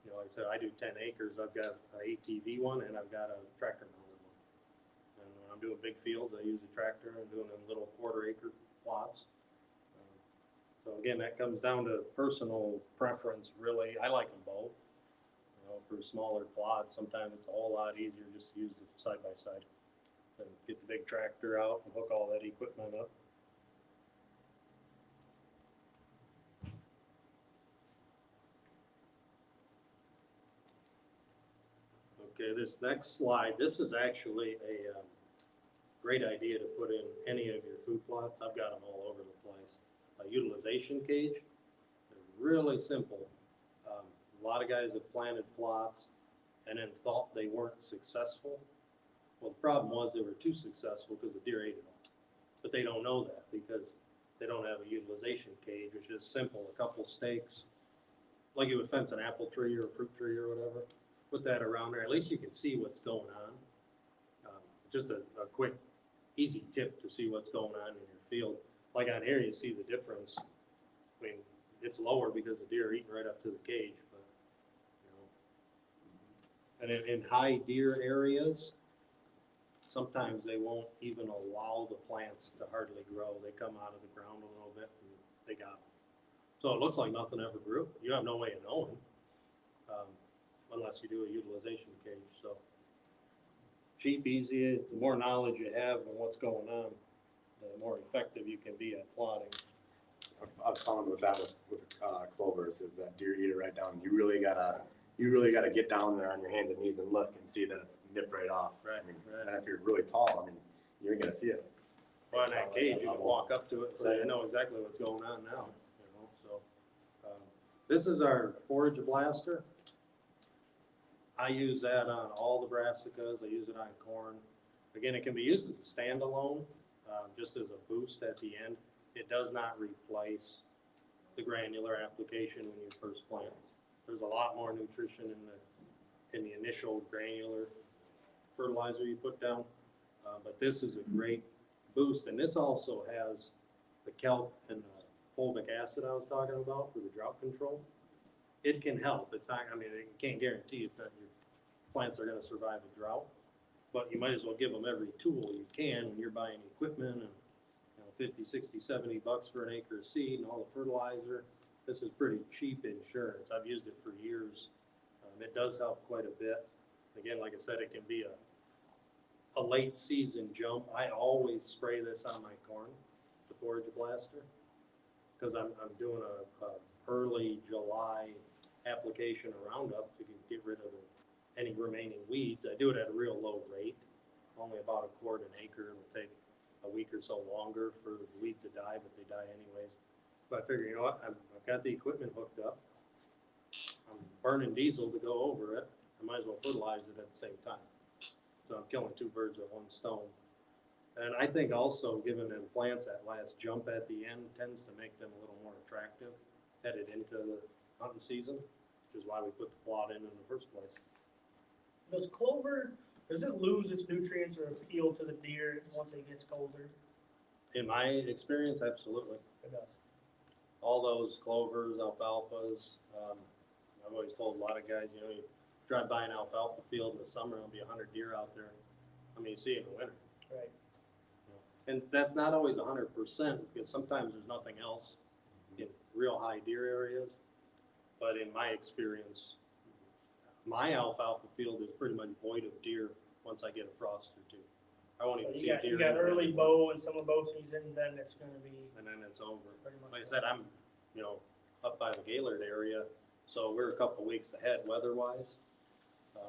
You know, like I said, I do 10 acres. I've got an ATV one and I've got a tractor mounted one. And when I'm doing big fields, I use a tractor. I'm doing them little 1/4 acre plots. So again, that comes down to personal preference, really. I like them both. You know, for smaller plots, sometimes it's a whole lot easier just to use the side by side than get the big tractor out and hook all that equipment up. Okay, this next slide, this is actually a great idea to put in any of your food plots. I've got them all over the place. A utilization cage, they're really simple. A lot of guys have planted plots and then thought they weren't successful. Well, the problem was they were too successful because the deer ate it all. But they don't know that because they don't have a utilization cage, which is simple, a couple stakes, like you would fence an apple tree or a fruit tree or whatever. Put that around there, at least you can see what's going on. Just a quick, easy tip to see what's going on in your field. Like on here, you see the difference. I mean, it's lower because the deer are eating right up to the cage, but, you know. And in high deer areas, sometimes they won't even allow the plants to hardly grow. They come out of the ground a little bit and they got them. So it looks like nothing ever grew. You have no way of knowing, unless you do a utilization cage. So cheap, easy, the more knowledge you have on what's going on, the more effective you can be at plotting. I've found with that with clovers is that deer eat it right down. You really gotta get down there on your hands and knees and look and see that it's nipped right off. Right, I mean, right. and if you're really tall, I mean, you're gonna see it. Well, in that cage, you can walk up to it and say, I know exactly what's going on now, you know, so. This is our forage blaster. I use that on all the brassicas, I use it on corn. Again, it can be used as a standalone, just as a boost at the end. It does not replace the granular application when you first plant. There's a lot more nutrition in the initial granular fertilizer you put down, but this is a great boost. And this also has the kelp and the fulvic acid I was talking about for the drought control. It can help. It's not, I mean, it can't guarantee that your plants are gonna survive a drought, but you might as well give them every tool you can when you're buying equipment and, you know, 50, 60, 70 bucks for an acre of seed and all the fertilizer. This is pretty cheap insurance. I've used it for years. It does help quite a bit. Again, like I said, it can be a late season jump. I always spray this on my corn, the forage blaster, because I'm doing a early July application of Roundup to get rid of any remaining weeds. I do it at a real low rate, only about a quart an acre. It will take a week or so longer for the weeds to die, but they die anyways. But I figure, you know what, I've got the equipment hooked up. I'm burning diesel to go over it. I might as well fertilize it at the same time. So I'm killing two birds with one stone. And I think also giving them plants that last jump at the end tends to make them a little more attractive headed into the hunting season, which is why we put the plot in the first place. Does clover, does it lose its nutrients or appeal to the deer once it gets colder? In my experience, absolutely. It does. All those clovers, alfalfas, I've always told a lot of guys, you know, you drive by an alfalfa field in the summer, there'll be 100 deer out there. I mean, you see it in the winter. Right. And that's not always 100% because sometimes there's nothing else in real high deer areas. But in my experience, my alfalfa field is pretty much void of deer once I get a frost or two. I won't even So see a deer. you got anywhere. early bow and summer bow season, then it's gonna be And then it's over. pretty much. Like I said, I'm, you know, up by the Gaylord area, so we're a couple weeks ahead weather-wise.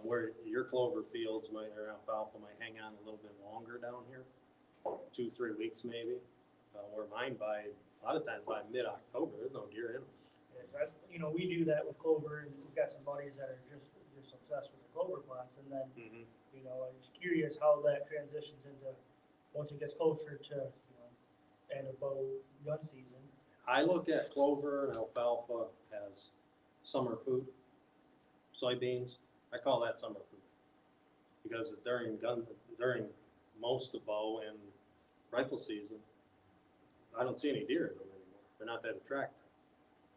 Where your clover fields might, or alfalfa might hang on a little bit longer down here, 2-3 weeks maybe. Where mine by, a lot of times by mid-October, there's no deer in them. You know, we do that with clover, and we've got some buddies that are just obsessed with the clover plots, and then, you know, I'm just curious how that transitions into, once it gets closer to, you know, end of bow gun season. I look at clover and alfalfa as summer food. Soybeans, I call that summer food. Because during most of bow and rifle season, I don't see any deer in them anymore. They're not that attractive.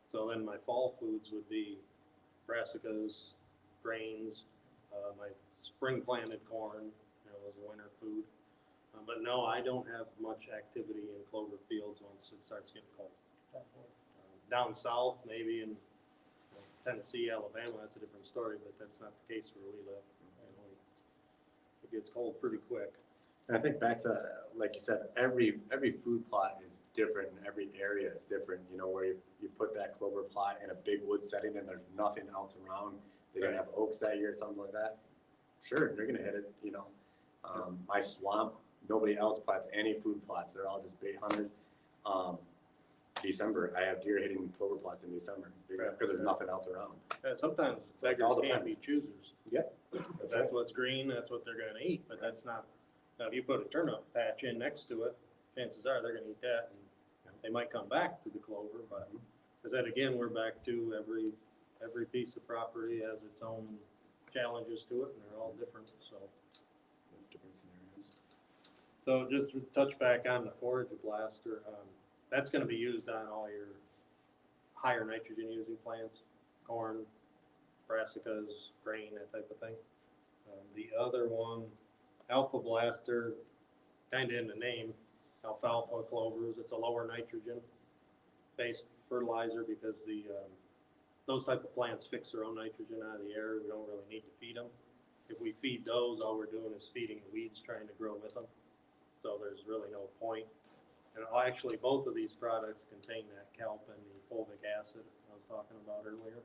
So then my fall foods would be brassicas, grains, my spring planted corn, you know, as a winter food. But no, I don't have much activity in clover fields once it starts getting cold. Down south, maybe in Tennessee, Alabama, that's a different story, but that's not the case where we live. You know, it gets cold pretty quick. And I think back to, like you said, every food plot is different, and every area is different. You know, where you put that clover plot in a big wood setting and there's nothing else around. They didn't have oaks that year or something like that. Sure, they're gonna hit it, you know. My swamp, nobody else plants any food plots, they're all just bait hunters. December, I have deer hitting clover plots in December, because there's nothing else around. Yeah, sometimes It beggars all can't be depends. choosers. Yep. That's what's green, that's what they're gonna eat, but that's not, now if you put a turnip patch in next to it, chances are they're gonna eat that, and they might come back to the clover, but, cause then again, we're back to every piece of property has its own challenges to it, and they're all different, so. Different scenarios. So just to touch back on the forage blaster, that's gonna be used on all your higher nitrogen using plants, corn, brassicas, grain, that type of thing. The other one, Alpha Blaster, kinda in the name, alfalfa clovers, it's a lower nitrogen based fertilizer because those type of plants fix their own nitrogen out of the air, we don't really need to feed them. If we feed those, all we're doing is feeding the weeds trying to grow with them. So there's really no point. And actually, both of these products contain that kelp and the fulvic acid I was talking about earlier.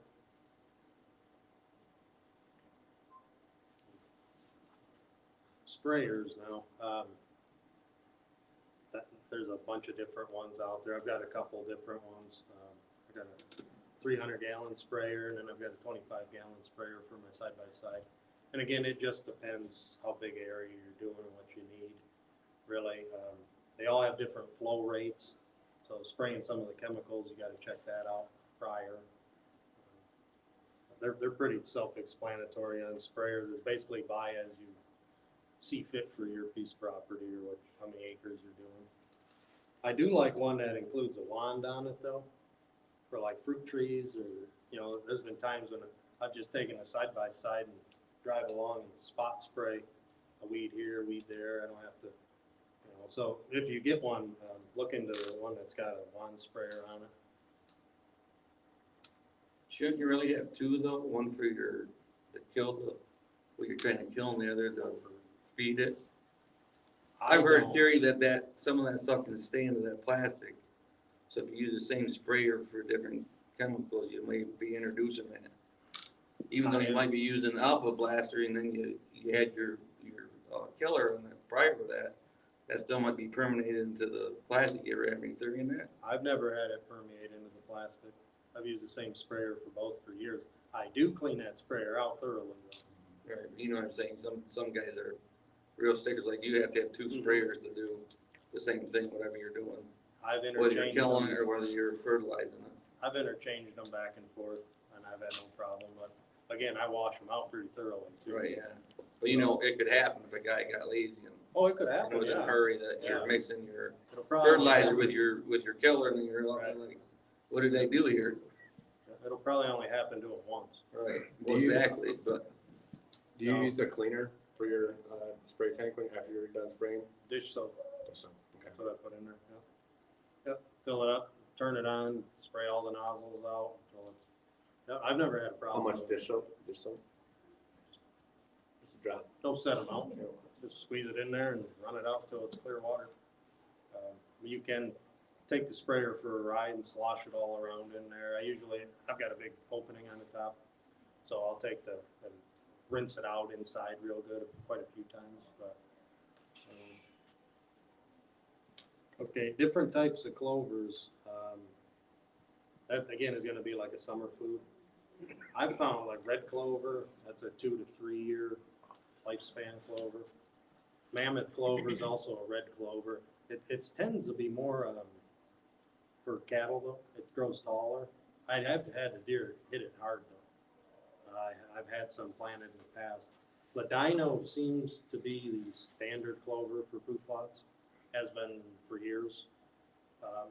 Sprayers now, there's a bunch of different ones out there. I've got a couple different ones. I got a 300-gallon sprayer, and then I've got a 25-gallon sprayer for my side-by-side. And again, it just depends how big area you're doing and what you need, really. They all have different flow rates, so spraying some of the chemicals, you gotta check that out prior. They're pretty self-explanatory on sprayers. It's basically buy as you see fit for your piece of property or how many acres you're doing. I do like one that includes a wand on it though, for like fruit trees or, you know, there's been times when I've just taken a side-by-side and drive along and spot spray a weed here, a weed there. I don't have to, you know, so if you get one, look into the one that's got a wand sprayer on it. Shouldn't you really have two though? One for to kill what you're trying to kill, and the other to feed it? I've heard a don't- theory that some of that stuff can stay into that plastic. So if you use the same sprayer for different chemicals, you may be introducing that. Even though you might be using Alpha Blaster and then you had your killer on it prior to that, that still might be permeated into the plastic. You ever have any theory in that? I've never had it permeate into the plastic. I've used the same sprayer for both for years. I do clean that sprayer out thoroughly though. Right, you know what I'm saying? Some guys are real stickers, like you have to have two sprayers to do the same thing, whatever you're doing. I've Whether you're interchanged killing them. it or whether you're fertilizing it. I've interchanged them back and forth, and I've had no problem, but again, I wash them out pretty thoroughly too. Right, yeah. But you know, it could happen if a guy got lazy Oh, it could and happen, was in a yeah. hurry that Yeah. you're mixing your It'll probably fertilizer happen- with your killer and then you're all Right. like, what did I do here? It'll probably only happen to them once. Right, Do well, you- exactly, but Do you No. use a cleaner for your spray tank after you're done spraying? Dish soap, So, okay. that's what I put in there, yeah. Yep, fill it up, turn it on, spray all the nozzles out until it's, yeah, I've never had a How problem. much with it. dish soap? Dish soap? Just a drop. Don't set them out, just squeeze it in there and run it out until it's clear water. You can take the sprayer for a ride and slosh it all around in there. I've got a big opening on the top, so I'll take and rinse it out inside real good quite a few times, but. Okay, different types of clovers. That again is gonna be like a summer food. I've found like red clover, that's a 2 to 3 year lifespan clover. Mammoth clover is also a red clover. It tends to be more for cattle though. It grows taller. I have had a deer hit it hard though. I've had some planted in the past. Ladino seems to be the standard clover for food plots, has been for years.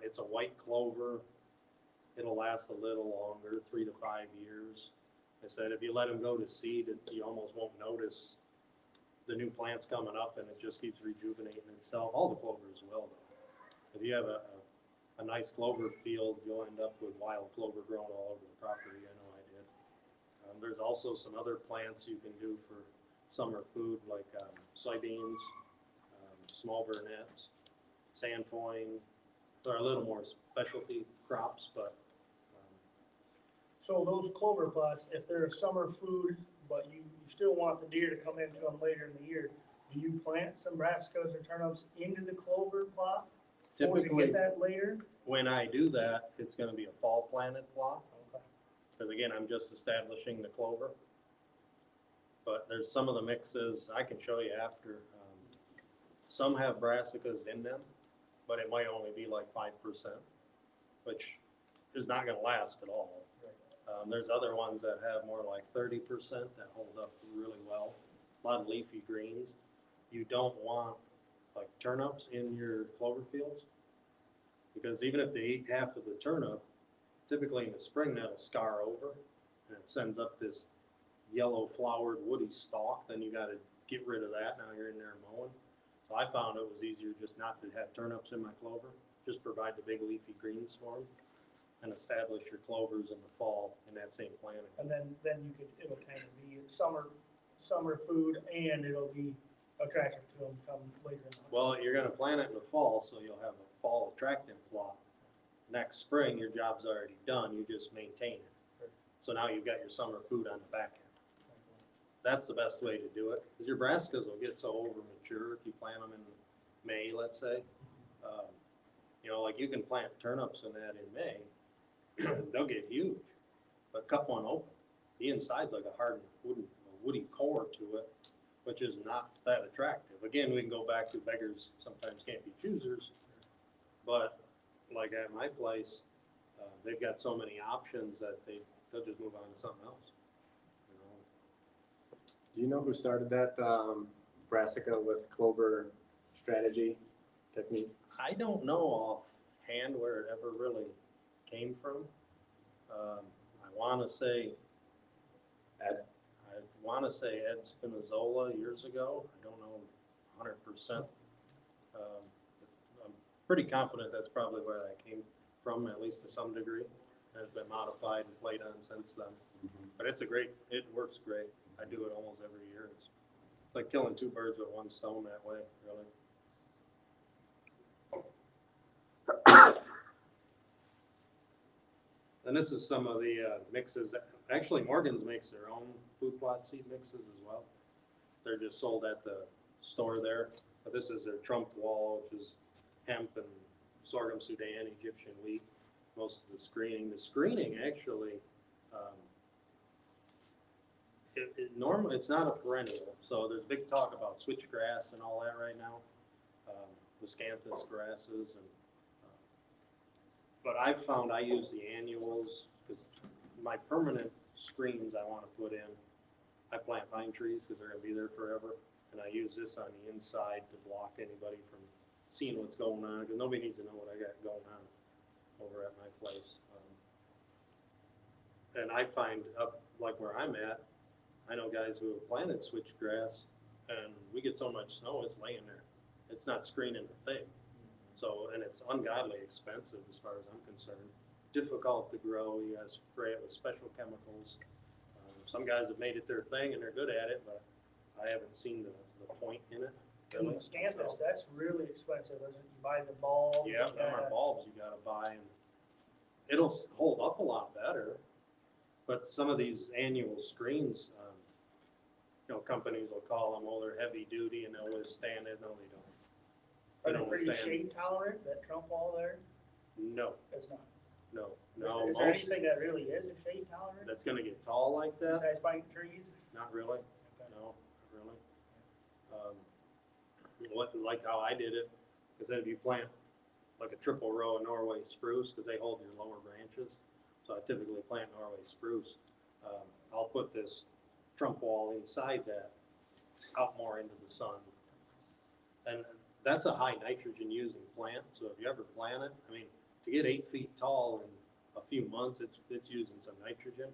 It's a white clover. It'll last a little longer, 3 to 5 years. I said if you let them go to seed, you almost won't notice the new plants coming up, and it just keeps rejuvenating itself. All the clovers will though. If you have a nice clover field, you'll end up with wild clover growing all over the property. I know I did. There's also some other plants you can do for summer food, like soybeans, small burnets, sandfoin. They're a little more specialty crops, but So those clover plots, if they're summer food, but you still want the deer to come into them later in the year. Do you plant some brassicas or turnips into the clover plot? Or to Typically, get that later? when I do that, it's gonna be a fall planted plot. Okay. Because again, I'm just establishing the clover. But there's some of the mixes, I can show you after. Some have brassicas in them, but it might only be like 5%, which is not gonna last at all. There's other ones that have more like 30% that hold up really well. A lot of leafy greens. You don't want like turnips in your clover fields, because even if they eat half of the turnip, typically in the spring that'll scar over and it sends up this yellow flowered woody stalk. Then you got to get rid of that. Now you're in there mowing. So I found it was easier just not to have turnips in my clover. Just provide the big leafy greens for them and establish your clovers in the fall in that same planting. And then you could, it'll kind of be summer food, and it'll be attractive to them come later in the. Well, you're gonna plant it in the fall, so you'll have a fall attractant plot. Next spring, your job's already done, you just maintain it. So now you've got your summer food on the back end. That's the best way to do it, because your brassicas will get so over mature if you plant them in May, let's say. You know, like you can plant turnips in that in May, they'll get huge, but cut one open. The inside's like a hard woody core to it, which is not that attractive. Again, we can go back to beggars sometimes can't be choosers, but like at my place, they've got so many options that they'll just move on to something else. You know? Do you know who started that brassica with clover strategy technique? I don't know offhand where it ever really came from. I want to say Ed? I want to say Ed Spinazzola years ago. I don't know 100%. I'm pretty confident that's probably where that came from, at least to some degree. And it's been modified and played on since then. But it works great. I do it almost every year. It's like killing two birds with one stone that way, really. And this is some of the mixes. Actually, Morgan's makes their own food plot seed mixes as well. They're just sold at the store there. But this is their trump wall, which is hemp and sorghum Sudan, Egyptian wheat. Most of the screening. The screening actually, normally it's not a perennial. So there's big talk about switchgrass and all that right now. Miscanthus grasses and. But I've found I use the annuals because my permanent screens I want to put in, I plant pine trees because they're going to be there forever. And I use this on the inside to block anybody from seeing what's going on because nobody needs to know what I got going on over at my place. And I find up like where I'm at, I know guys who have planted switchgrass and we get so much snow, it's laying there. It's not screening a thing. So, and it's ungodly expensive as far as I'm concerned. Difficult to grow. You guys spray it with special chemicals. Some guys have made it their thing and they're good at it, but I haven't seen the point in it. And Really. Miscanthus, So, that's really expensive, isn't it? You buy the bulb. yeah, them are bulbs you gotta buy and it'll hold up a lot better. But some of these annual screens, you know, companies will call them, oh, they're heavy duty and they'll withstand it. No, they don't. Are They they don't pretty withstand. shade tolerant, that trump wall there? No, It's not. no. Is there anything that really is a shade tolerant That's gonna get tall like that? besides pine trees? Not really. No, not really. Like how I did it, because then if you plant like a triple row of Norway spruce, because they hold your lower branches, so I typically plant Norway spruce. I'll put this trunk wall inside that, out more into the sun. And that's a high nitrogen using plant, so if you ever plant it, I mean, to get 8 feet tall in a few months, it's using some nitrogen.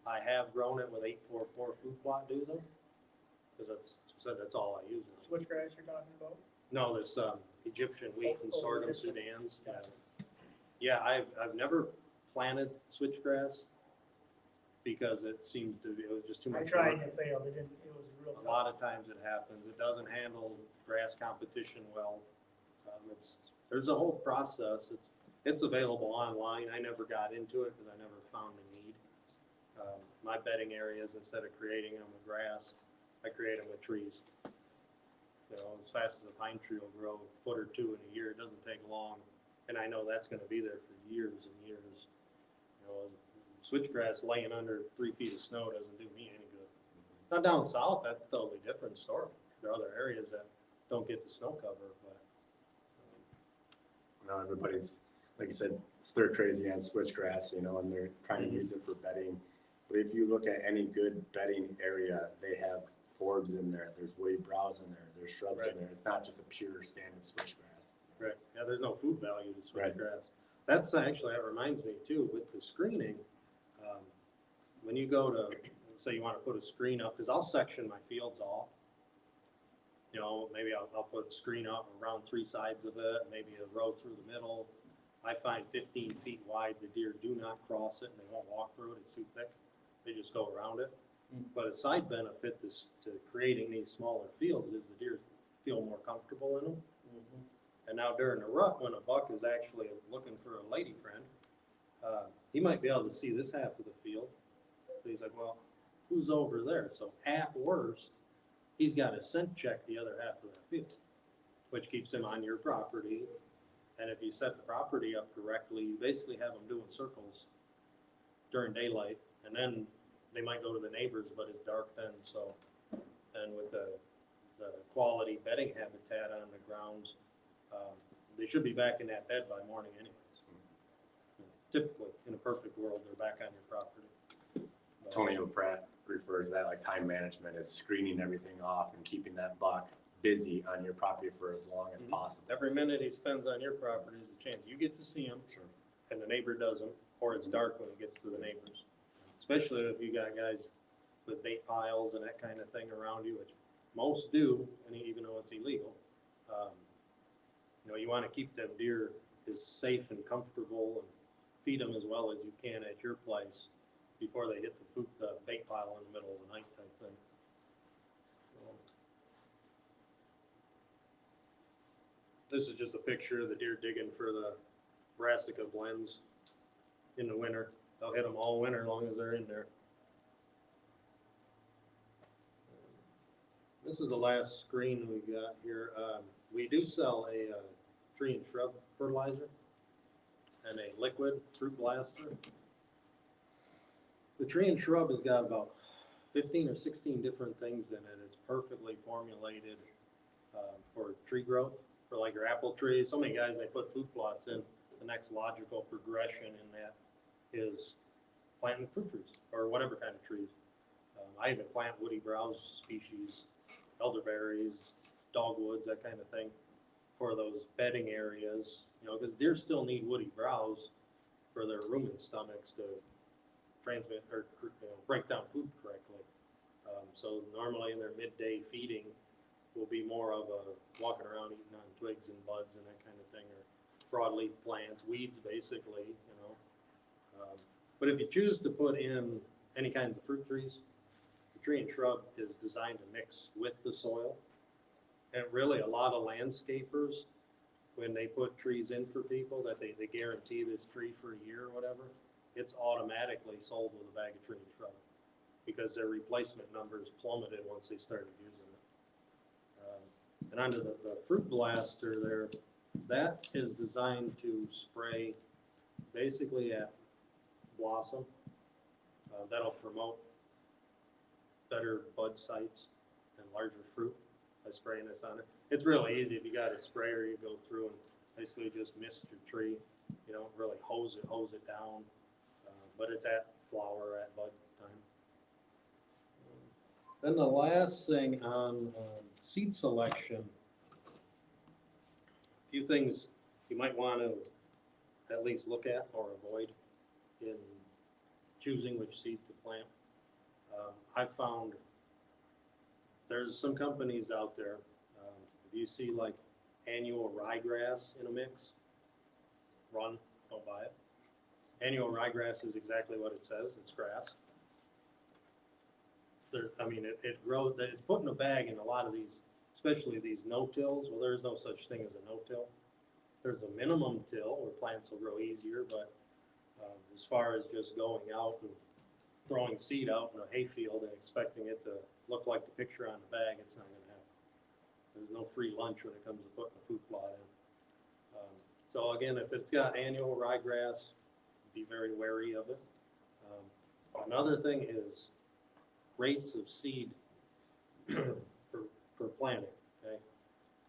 I have grown it with 844 food plot do though, because that's all I use it. Switchgrass you're talking about? No, this Egyptian wheat and Oh, sorghum this one. Sudans. Yeah, I've never planted switchgrass because it was just too I much tried work. and it failed, it was real A tough. lot of times it happens. It doesn't handle grass competition well. There's a whole process. It's available online. I never got into it because I never found the need. My bedding areas, instead of creating them with grass, I create them with trees. You know, as fast as a pine tree will grow, a foot or two in a year, it doesn't take long. And I know that's gonna be there for years and years. You know, switchgrass laying under 3 feet of snow doesn't do me any good. Now down south, that's a totally different story. There are other areas that don't get the snow cover, but. You know, everybody's, like you said, stir crazy on switchgrass, you know, and they're trying to use it for bedding. But if you look at any good bedding area, they have forbs in there, there's woody browse in there, there's shrubs in Right. there. It's not just a pure standard switchgrass. Right, yeah, there's no food value to Right. switchgrass. That's actually, that reminds me too, with the screening, when you go to, say you wanna put a screen up, cause I'll section my fields off. You know, maybe I'll put a screen up around 3 sides of it, maybe a row through the middle. I find 15 feet wide, the deer do not cross it and they won't walk through it, it's too thick. They just go around it. But a side benefit to creating these smaller fields is the deer feel more comfortable in them. And now during the rut, when a buck is actually looking for a lady friend, he might be able to see this half of the field. But he's like, well, who's over there? So at worst, he's got to scent check the other half of that field, which keeps him on your property. And if you set the property up correctly, you basically have them doing circles during daylight. And then they might go to the neighbors, but it's dark then, so. And with the quality bedding habitat on the grounds, they should be back in that bed by morning anyways. Typically, in a perfect world, they're back on your property. But- Antonio Pratt refers that like time management is screening everything off and keeping that buck busy on your property for as long as Mhm. possible. Every minute he spends on your property is a chance you get to see him, Sure. and the neighbor doesn't, or it's dark when it gets to the neighbors. Especially if you got guys with bait piles and that kind of thing around you, which most do, and even though it's illegal. You know, you want to keep them deer as safe and comfortable and feed them as well as you can at your place before they hit the bait pile in the middle of the night type thing. This is just a picture of the deer digging for the brassica blends in the winter. They'll hit them all winter as long as they're in there. This is the last screen we got here. We do sell a tree and shrub fertilizer and a liquid fruit blaster. The tree and shrub has got about 15 or 16 different things in it. It's perfectly formulated for tree growth, for like your apple trees. So many guys, they put food plots in. The next logical progression in that is planting fruit trees or whatever kind of trees. I even plant woody browse species, elderberries, dogwoods, that kind of thing, for those bedding areas, you know, because deer still need woody browse for their rumen stomachs to transmit or, you know, break down food correctly. So normally in their midday feeding will be more of a walking around eating on twigs and buds and that kind of thing, or broadleaf plants, weeds basically, you know. But if you choose to put in any kinds of fruit trees, the tree and shrub is designed to mix with the soil. And really, a lot of landscapers, when they put trees in for people, that they guarantee this tree for a year or whatever, it's automatically sold with a bag of tree and shrub, because their replacement numbers plummeted once they started using it. And under the fruit blaster there, that is designed to spray basically at blossom. That'll promote better bud sites and larger fruit by spraying this on it. It's really easy. If you got a sprayer, you go through and basically just mist your tree. You don't really hose it down, but it's at flower, at bud time. Then the last thing on seed selection, a few things you might want to at least look at or avoid in choosing which seed to plant. I've found there's some companies out there, if you see like annual ryegrass in a mix, run, don't buy it. Annual ryegrass is exactly what it says, it's grass. It grows, it's put in a bag in a lot of these, especially these no-tills. Well, there's no such thing as a no-till. There's a minimum till where plants will grow easier, but as far as just going out and throwing seed out in a hayfield and expecting it to look like the picture on the bag, it's not gonna happen. There's no free lunch when it comes to putting a food plot in. So again, if it's got annual ryegrass, be very wary of it. Another thing is rates of seed for planting, okay?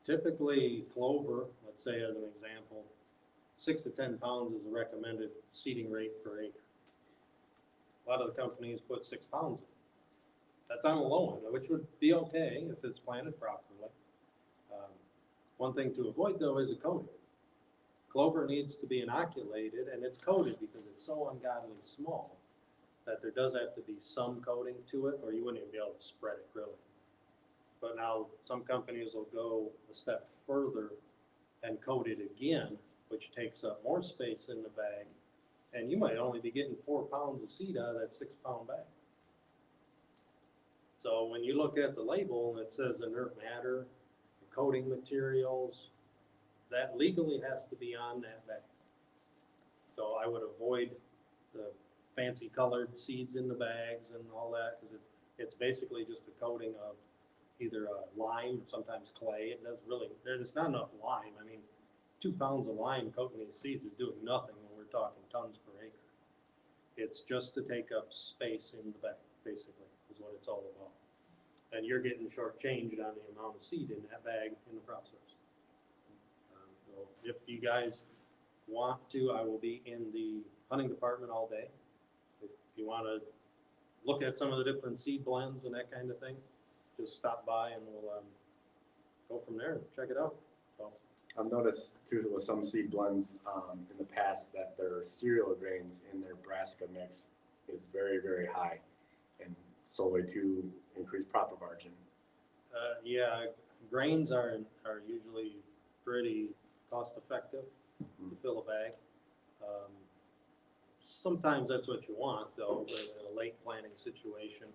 Typically clover, let's say as an example, 6 to 10 pounds is the recommended seeding rate per acre. A lot of the companies put 6 pounds in. That's on the low end, which would be okay if it's planted properly. One thing to avoid though is a coating. Clover needs to be inoculated and it's coated because it's so ungodly small that there does have to be some coating to it or you wouldn't even be able to spread it really. But now some companies will go a step further and coat it again, which takes up more space in the bag. And you might only be getting 4 pounds of seed out of that 6 pound bag. So when you look at the label and it says inert matter, coating materials, that legally has to be on that bag. So I would avoid the fancy colored seeds in the bags and all that, because it's basically just a coating of either lime, or sometimes clay. It does really, there's not enough lime. I mean, 2 pounds of lime coating these seeds is doing nothing when we're talking tons per acre. It's just to take up space in the bag, basically, is what it's all about. And you're getting shortchanged on the amount of seed in that bag in the process. So if you guys want to, I will be in the hunting department all day. If you want to look at some of the different seed blends and that kind of thing, just stop by and we'll go from there and check it out. So. I've noticed too with some seed blends in the past that their cereal grains in their brassica mix is very, very high, and solely to increase profit margin. Yeah, grains are usually pretty cost effective to fill a bag. Sometimes that's what you want though, in a late planting situation.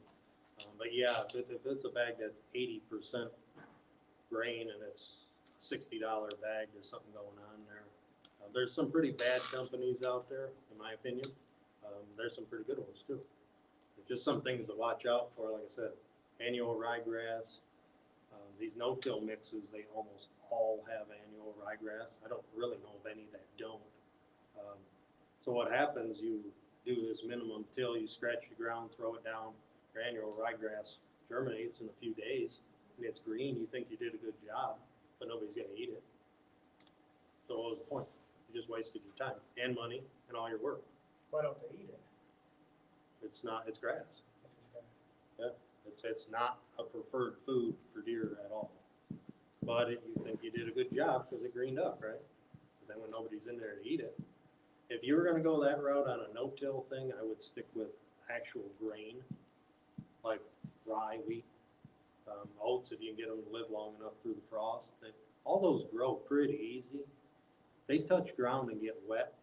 But yeah, if it's a bag that's 80% grain and it's a $60 bag, there's something going on there. There's some pretty bad companies out there, in my opinion. There's some pretty good ones too. There's just some things to watch out for, like I said, annual ryegrass. These no-till mixes, they almost all have annual ryegrass. I don't really know of any that don't. So what happens, you do this minimum till, you scratch the ground, throw it down, your annual ryegrass germinates in a few days, and it's green. You think you did a good job, but nobody's gonna eat it. So what was the point? You just wasted your time and money and all your work. Why don't they eat it? It's not, it's grass. Yeah, it's not a preferred food for deer at all. But you think you did a good job because it greened up, right? But then when nobody's in there to eat it, if you were gonna go that route on a no-till thing, I would stick with actual grain, like rye, wheat, oats, if you can get them to live long enough through the frost. All those grow pretty easy. They touch ground and get wet.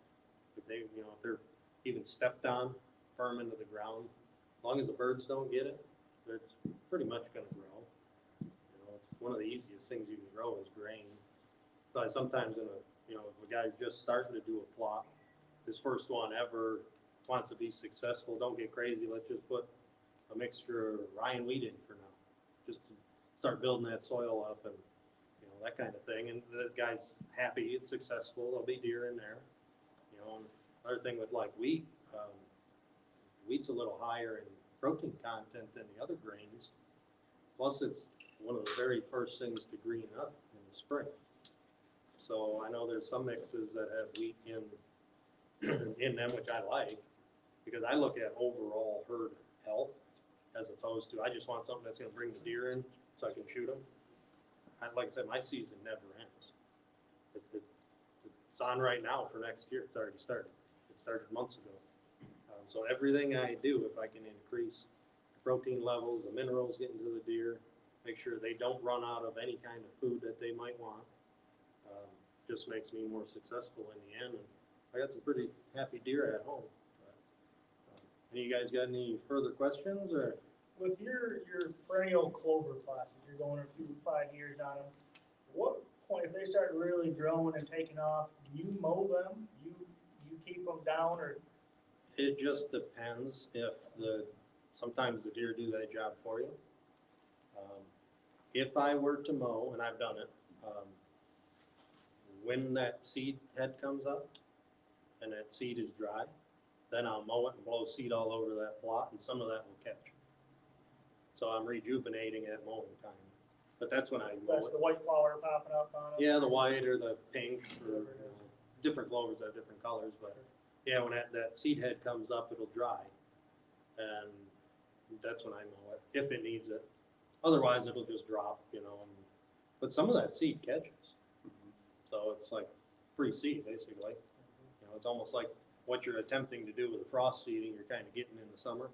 If they're even stepped on firm into the ground, as long as the birds don't get it, it's pretty much gonna grow. It's one of the easiest things you can grow is grain. But sometimes if a guy's just starting to do a plot, his first one ever, wants to be successful, don't get crazy, let's just put a mixture of rye and wheat in for now. Just to start building that soil up and, that kind of thing. And the guy's happy, it's successful, there'll be deer in there. And another thing with like wheat, wheat's a little higher in protein content than the other grains. Plus it's one of the very first things to green up in the spring. So I know there's some mixes that have wheat in them, which I like, because I look at overall herd health as opposed to, I just want something that's gonna bring the deer in so I can shoot them. Like I said, my season never ends. It's on right now for next year. It's already started. It started months ago. So everything I do, if I can increase the protein levels, the minerals getting to the deer, make sure they don't run out of any kind of food that they might want, just makes me more successful in the end. And I got some pretty happy deer at home. Any of you guys got any further questions or? With your perennial clover classes, you're going a 5 years on them. What point, if they start really growing and taking off, do you mow them? You keep them down, or It just depends if sometimes the deer do that job for you. If I were to mow, and I've done it, when that seed head comes up and that seed is dry, then I'll mow it and blow seed all over that plot, and some of that will catch. So I'm rejuvenating at mowing time. But that's when I mow That's it. the white flower popping up on it. Yeah, the white or the pink, or different clovers have different colors, but yeah, when that seed head comes up, it'll dry. And that's when I mow it, if it needs it. Otherwise, it'll just drop, but some of that seed catches. So it's like free seed, basically. It's almost like what you're attempting to do with the frost seeding, you're kind of getting in the summer.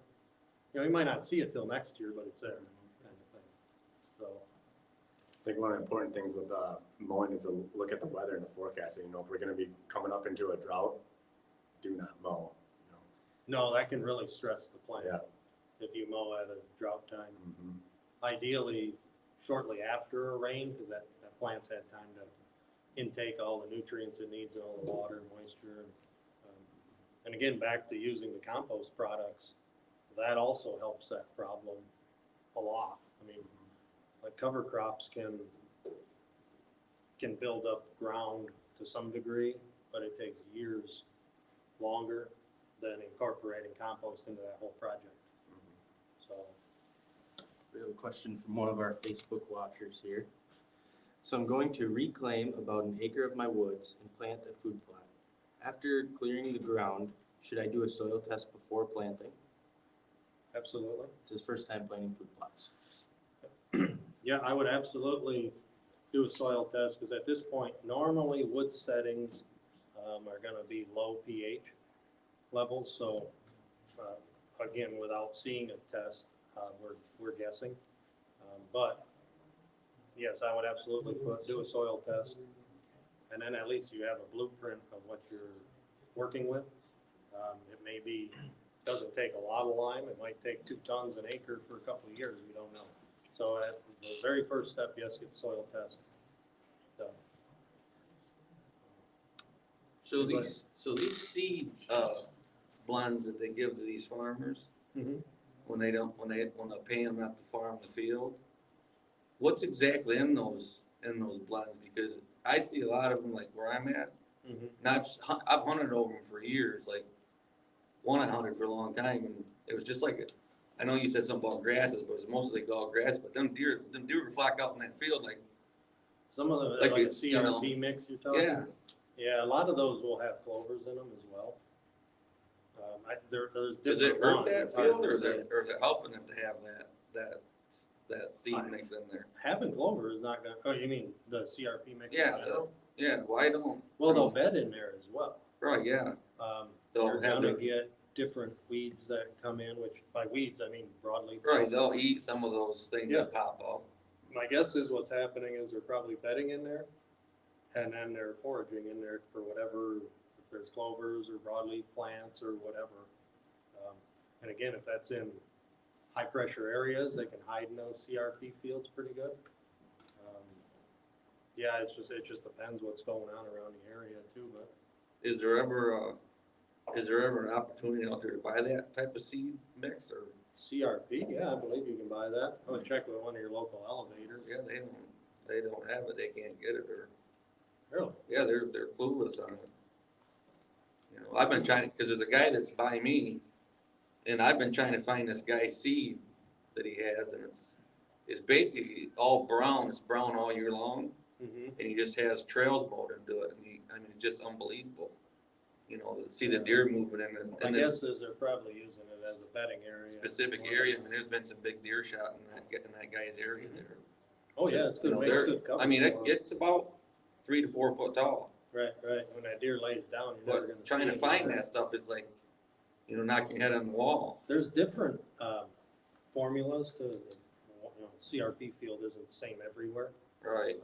You might not see it till next year, but it's there, kind of thing. So. I think one of the important things with mowing is to look at the weather and the forecasting. If we're gonna be coming up into a drought, do not mow. No, that can really stress the plant. Yeah. If you mow at a drought time. Mhm. Ideally, shortly after a rain, because that plant's had time to intake all the nutrients it needs and all the water and moisture. And again, back to using the compost products, that also helps that problem a lot. I mean, like cover crops can build up ground to some degree, but it takes years longer than incorporating compost into that whole project. So. We have a question from one of our Facebook watchers here. So I'm going to reclaim about an acre of my woods and plant a food plot. After clearing the ground, should I do a soil test before planting? Absolutely. It's his first time planting food plots. Yeah, I would absolutely do a soil test, because at this point, normally wood settings are gonna be low pH levels, so again, without seeing a test, we're guessing. But yes, I would absolutely do a soil test, and then at least you have a blueprint of what you're working with. It doesn't take a lot of lime, it might take 2 tons an acre for a couple of years, we don't know. So at the very first step, yes, get soil test done. So these seed, blends that they give to these farmers, when they pay them not to farm the field, what's exactly in those blends? Because I see a lot of them like where I'm at, and I've hunted over them for years, like one I hunted for a long time, and it was just like, I know you said something about grasses, but it was mostly all grass, but them deer would flock out in that field like, Some of them, Like like a it's, you know, CRP mix you're talking? yeah. Yeah, a lot of those will have clovers in them as well. There's Does different it hurt ones, that it's hard field, to or is say. it helping them to have that seed mix in there? Having clover is not gonna, oh, you mean the CRP mix in Yeah, general? Yeah, why don't? Well, they'll bed in there as well. Right, yeah, They'll You're have gonna their- get different weeds that come in, which by weeds, I mean broadleaf. right, they'll eat some of those things Yeah. that pop up. My guess is what's happening is they're probably bedding in there, and then they're foraging in there for whatever, if there's clovers or broadleaf plants or whatever. And again, if that's in high pressure areas, they can hide in those CRP fields pretty good. Yeah, it just depends what's going on around the area too, but Is there ever an opportunity out there to buy that type of seed mix, or? CRP, yeah, I believe you can buy that. I would check with one of your local elevators. Yeah, they don't have it, they can't get it, or, Really? yeah, they're clueless on it. You know, I've been trying, cause there's a guy that's by me, and I've been trying to find this guy's seed that he has, and it's basically all brown, it's brown all year long, Mm-hmm. and he just has trails mowed into it, and it's just unbelievable. You know, to see the deer moving My in this guess is they're probably using it as a bedding area. specific area, there's been some big deer shot in that guy's area there. Oh, yeah, it's good, You know, makes they're- good cover. I mean, for 'em. it's about 3 to 4 foot tall. Right, when that deer lays down, you're never gonna But see trying to it. find that stuff is like, knocking your head on the wall. There's different, formulas to, CRP field isn't the same everywhere. Right.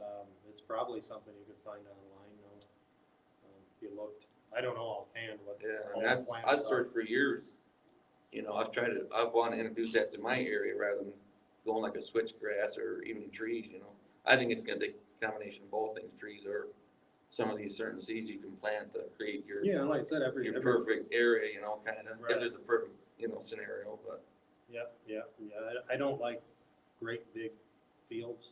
It's probably something you could find online, if you looked. I don't know offhand what. Yeah, all and the I've plants are. searched for years. I've wanted to introduce that to my area rather than going like a switchgrass or even trees, I think it's gonna take a combination of both things, trees or some of these certain seeds you can plant to create your, Yeah, and like I said, every, perfect area, you know, kinda, Right. if there's a perfect, you know, scenario, but. yeah. I don't like great big fields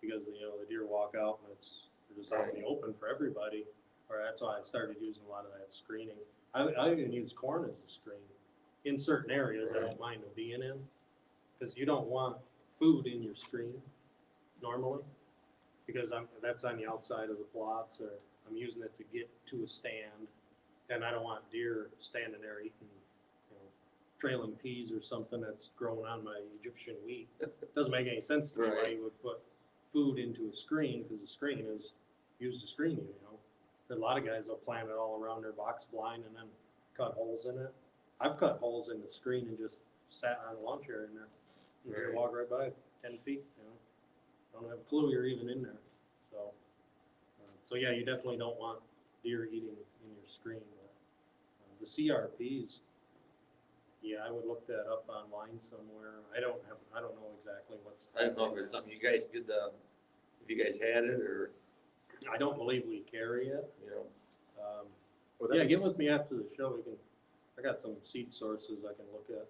because, you know, the deer walk out and they're just out in the open for everybody. Or that's why I started using a lot of that screening. I even use corn as a screen. In certain areas, I don't mind them being in, because you don't want food in your screen normally. Because that's on the outside of the plots, or I'm using it to get to a stand, and I don't want deer standing there eating, you know, trailing peas or something that's growing on my Egyptian wheat. Doesn't make any sense to me why Right. you would put food into a screen, because the screen is used to screen you, you know. A lot of guys will plant it all around their box blind and then cut holes in it. I've cut holes in the screen and just sat on a lawn chair in there. And deer Right. walk right by, 10 feet, you know. Don't have a clue you're even in there, so. So yeah, you definitely don't want deer eating in your screen. But, the CRPs, yeah, I would look that up online somewhere. I don't know exactly what's. I don't know if it's something you guys could, if you guys had it, or, I don't believe we carry it. you know, Would that Yeah, be get s- with me after the show, I got some seed sources I can look at,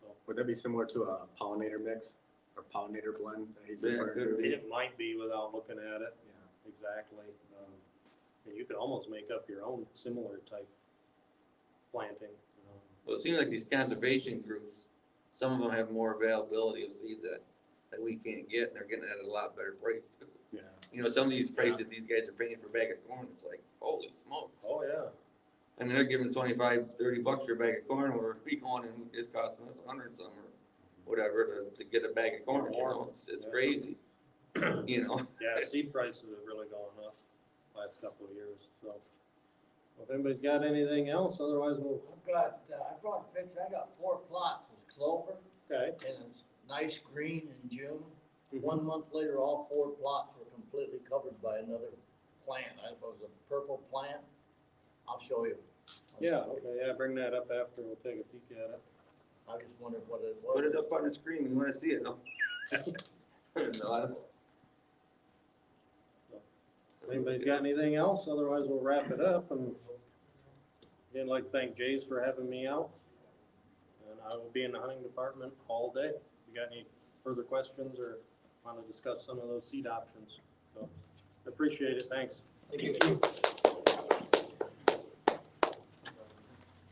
so. Would that be similar to a pollinator mix or pollinator blend that he's Yeah, referring could to? be. It might be without looking at it, Yeah. exactly. And you could almost make up your own similar type planting, you know. well, it seems like these conservation groups, some of them have more availability of seeds that we can't get, and they're getting it at a lot better price too. Yeah. You know, some of these prices these guys are paying for a bag of corn, it's like, holy smokes. Oh, yeah. I mean, they're giving $25-30 for a bag of corn, where we going and it's costing us 100 some or whatever to get a bag of corn, you know, it's Yeah. crazy. You know, Yeah, seed prices have really gone up last couple of years, so. Well, if anybody's got anything else, otherwise we'll, I've got, I brought a picture, I got 4 plots with clover, okay. and it's nice green in June. Mhm. 1 month later, all 4 plots were completely covered by another plant. I thought it was a purple plant. I'll show you. Yeah, okay, yeah, bring that up after, we'll take a peek at it. I just wondered what it was. put it up on the screen, we wanna see it, no? No, I don't. If anybody's got anything else, otherwise we'll wrap it up, and again, I'd like to thank Jays for having me out. And I will be in the hunting department all day. If you got any further questions or want to discuss some of those seed options, so, appreciate it, thanks. Thank you.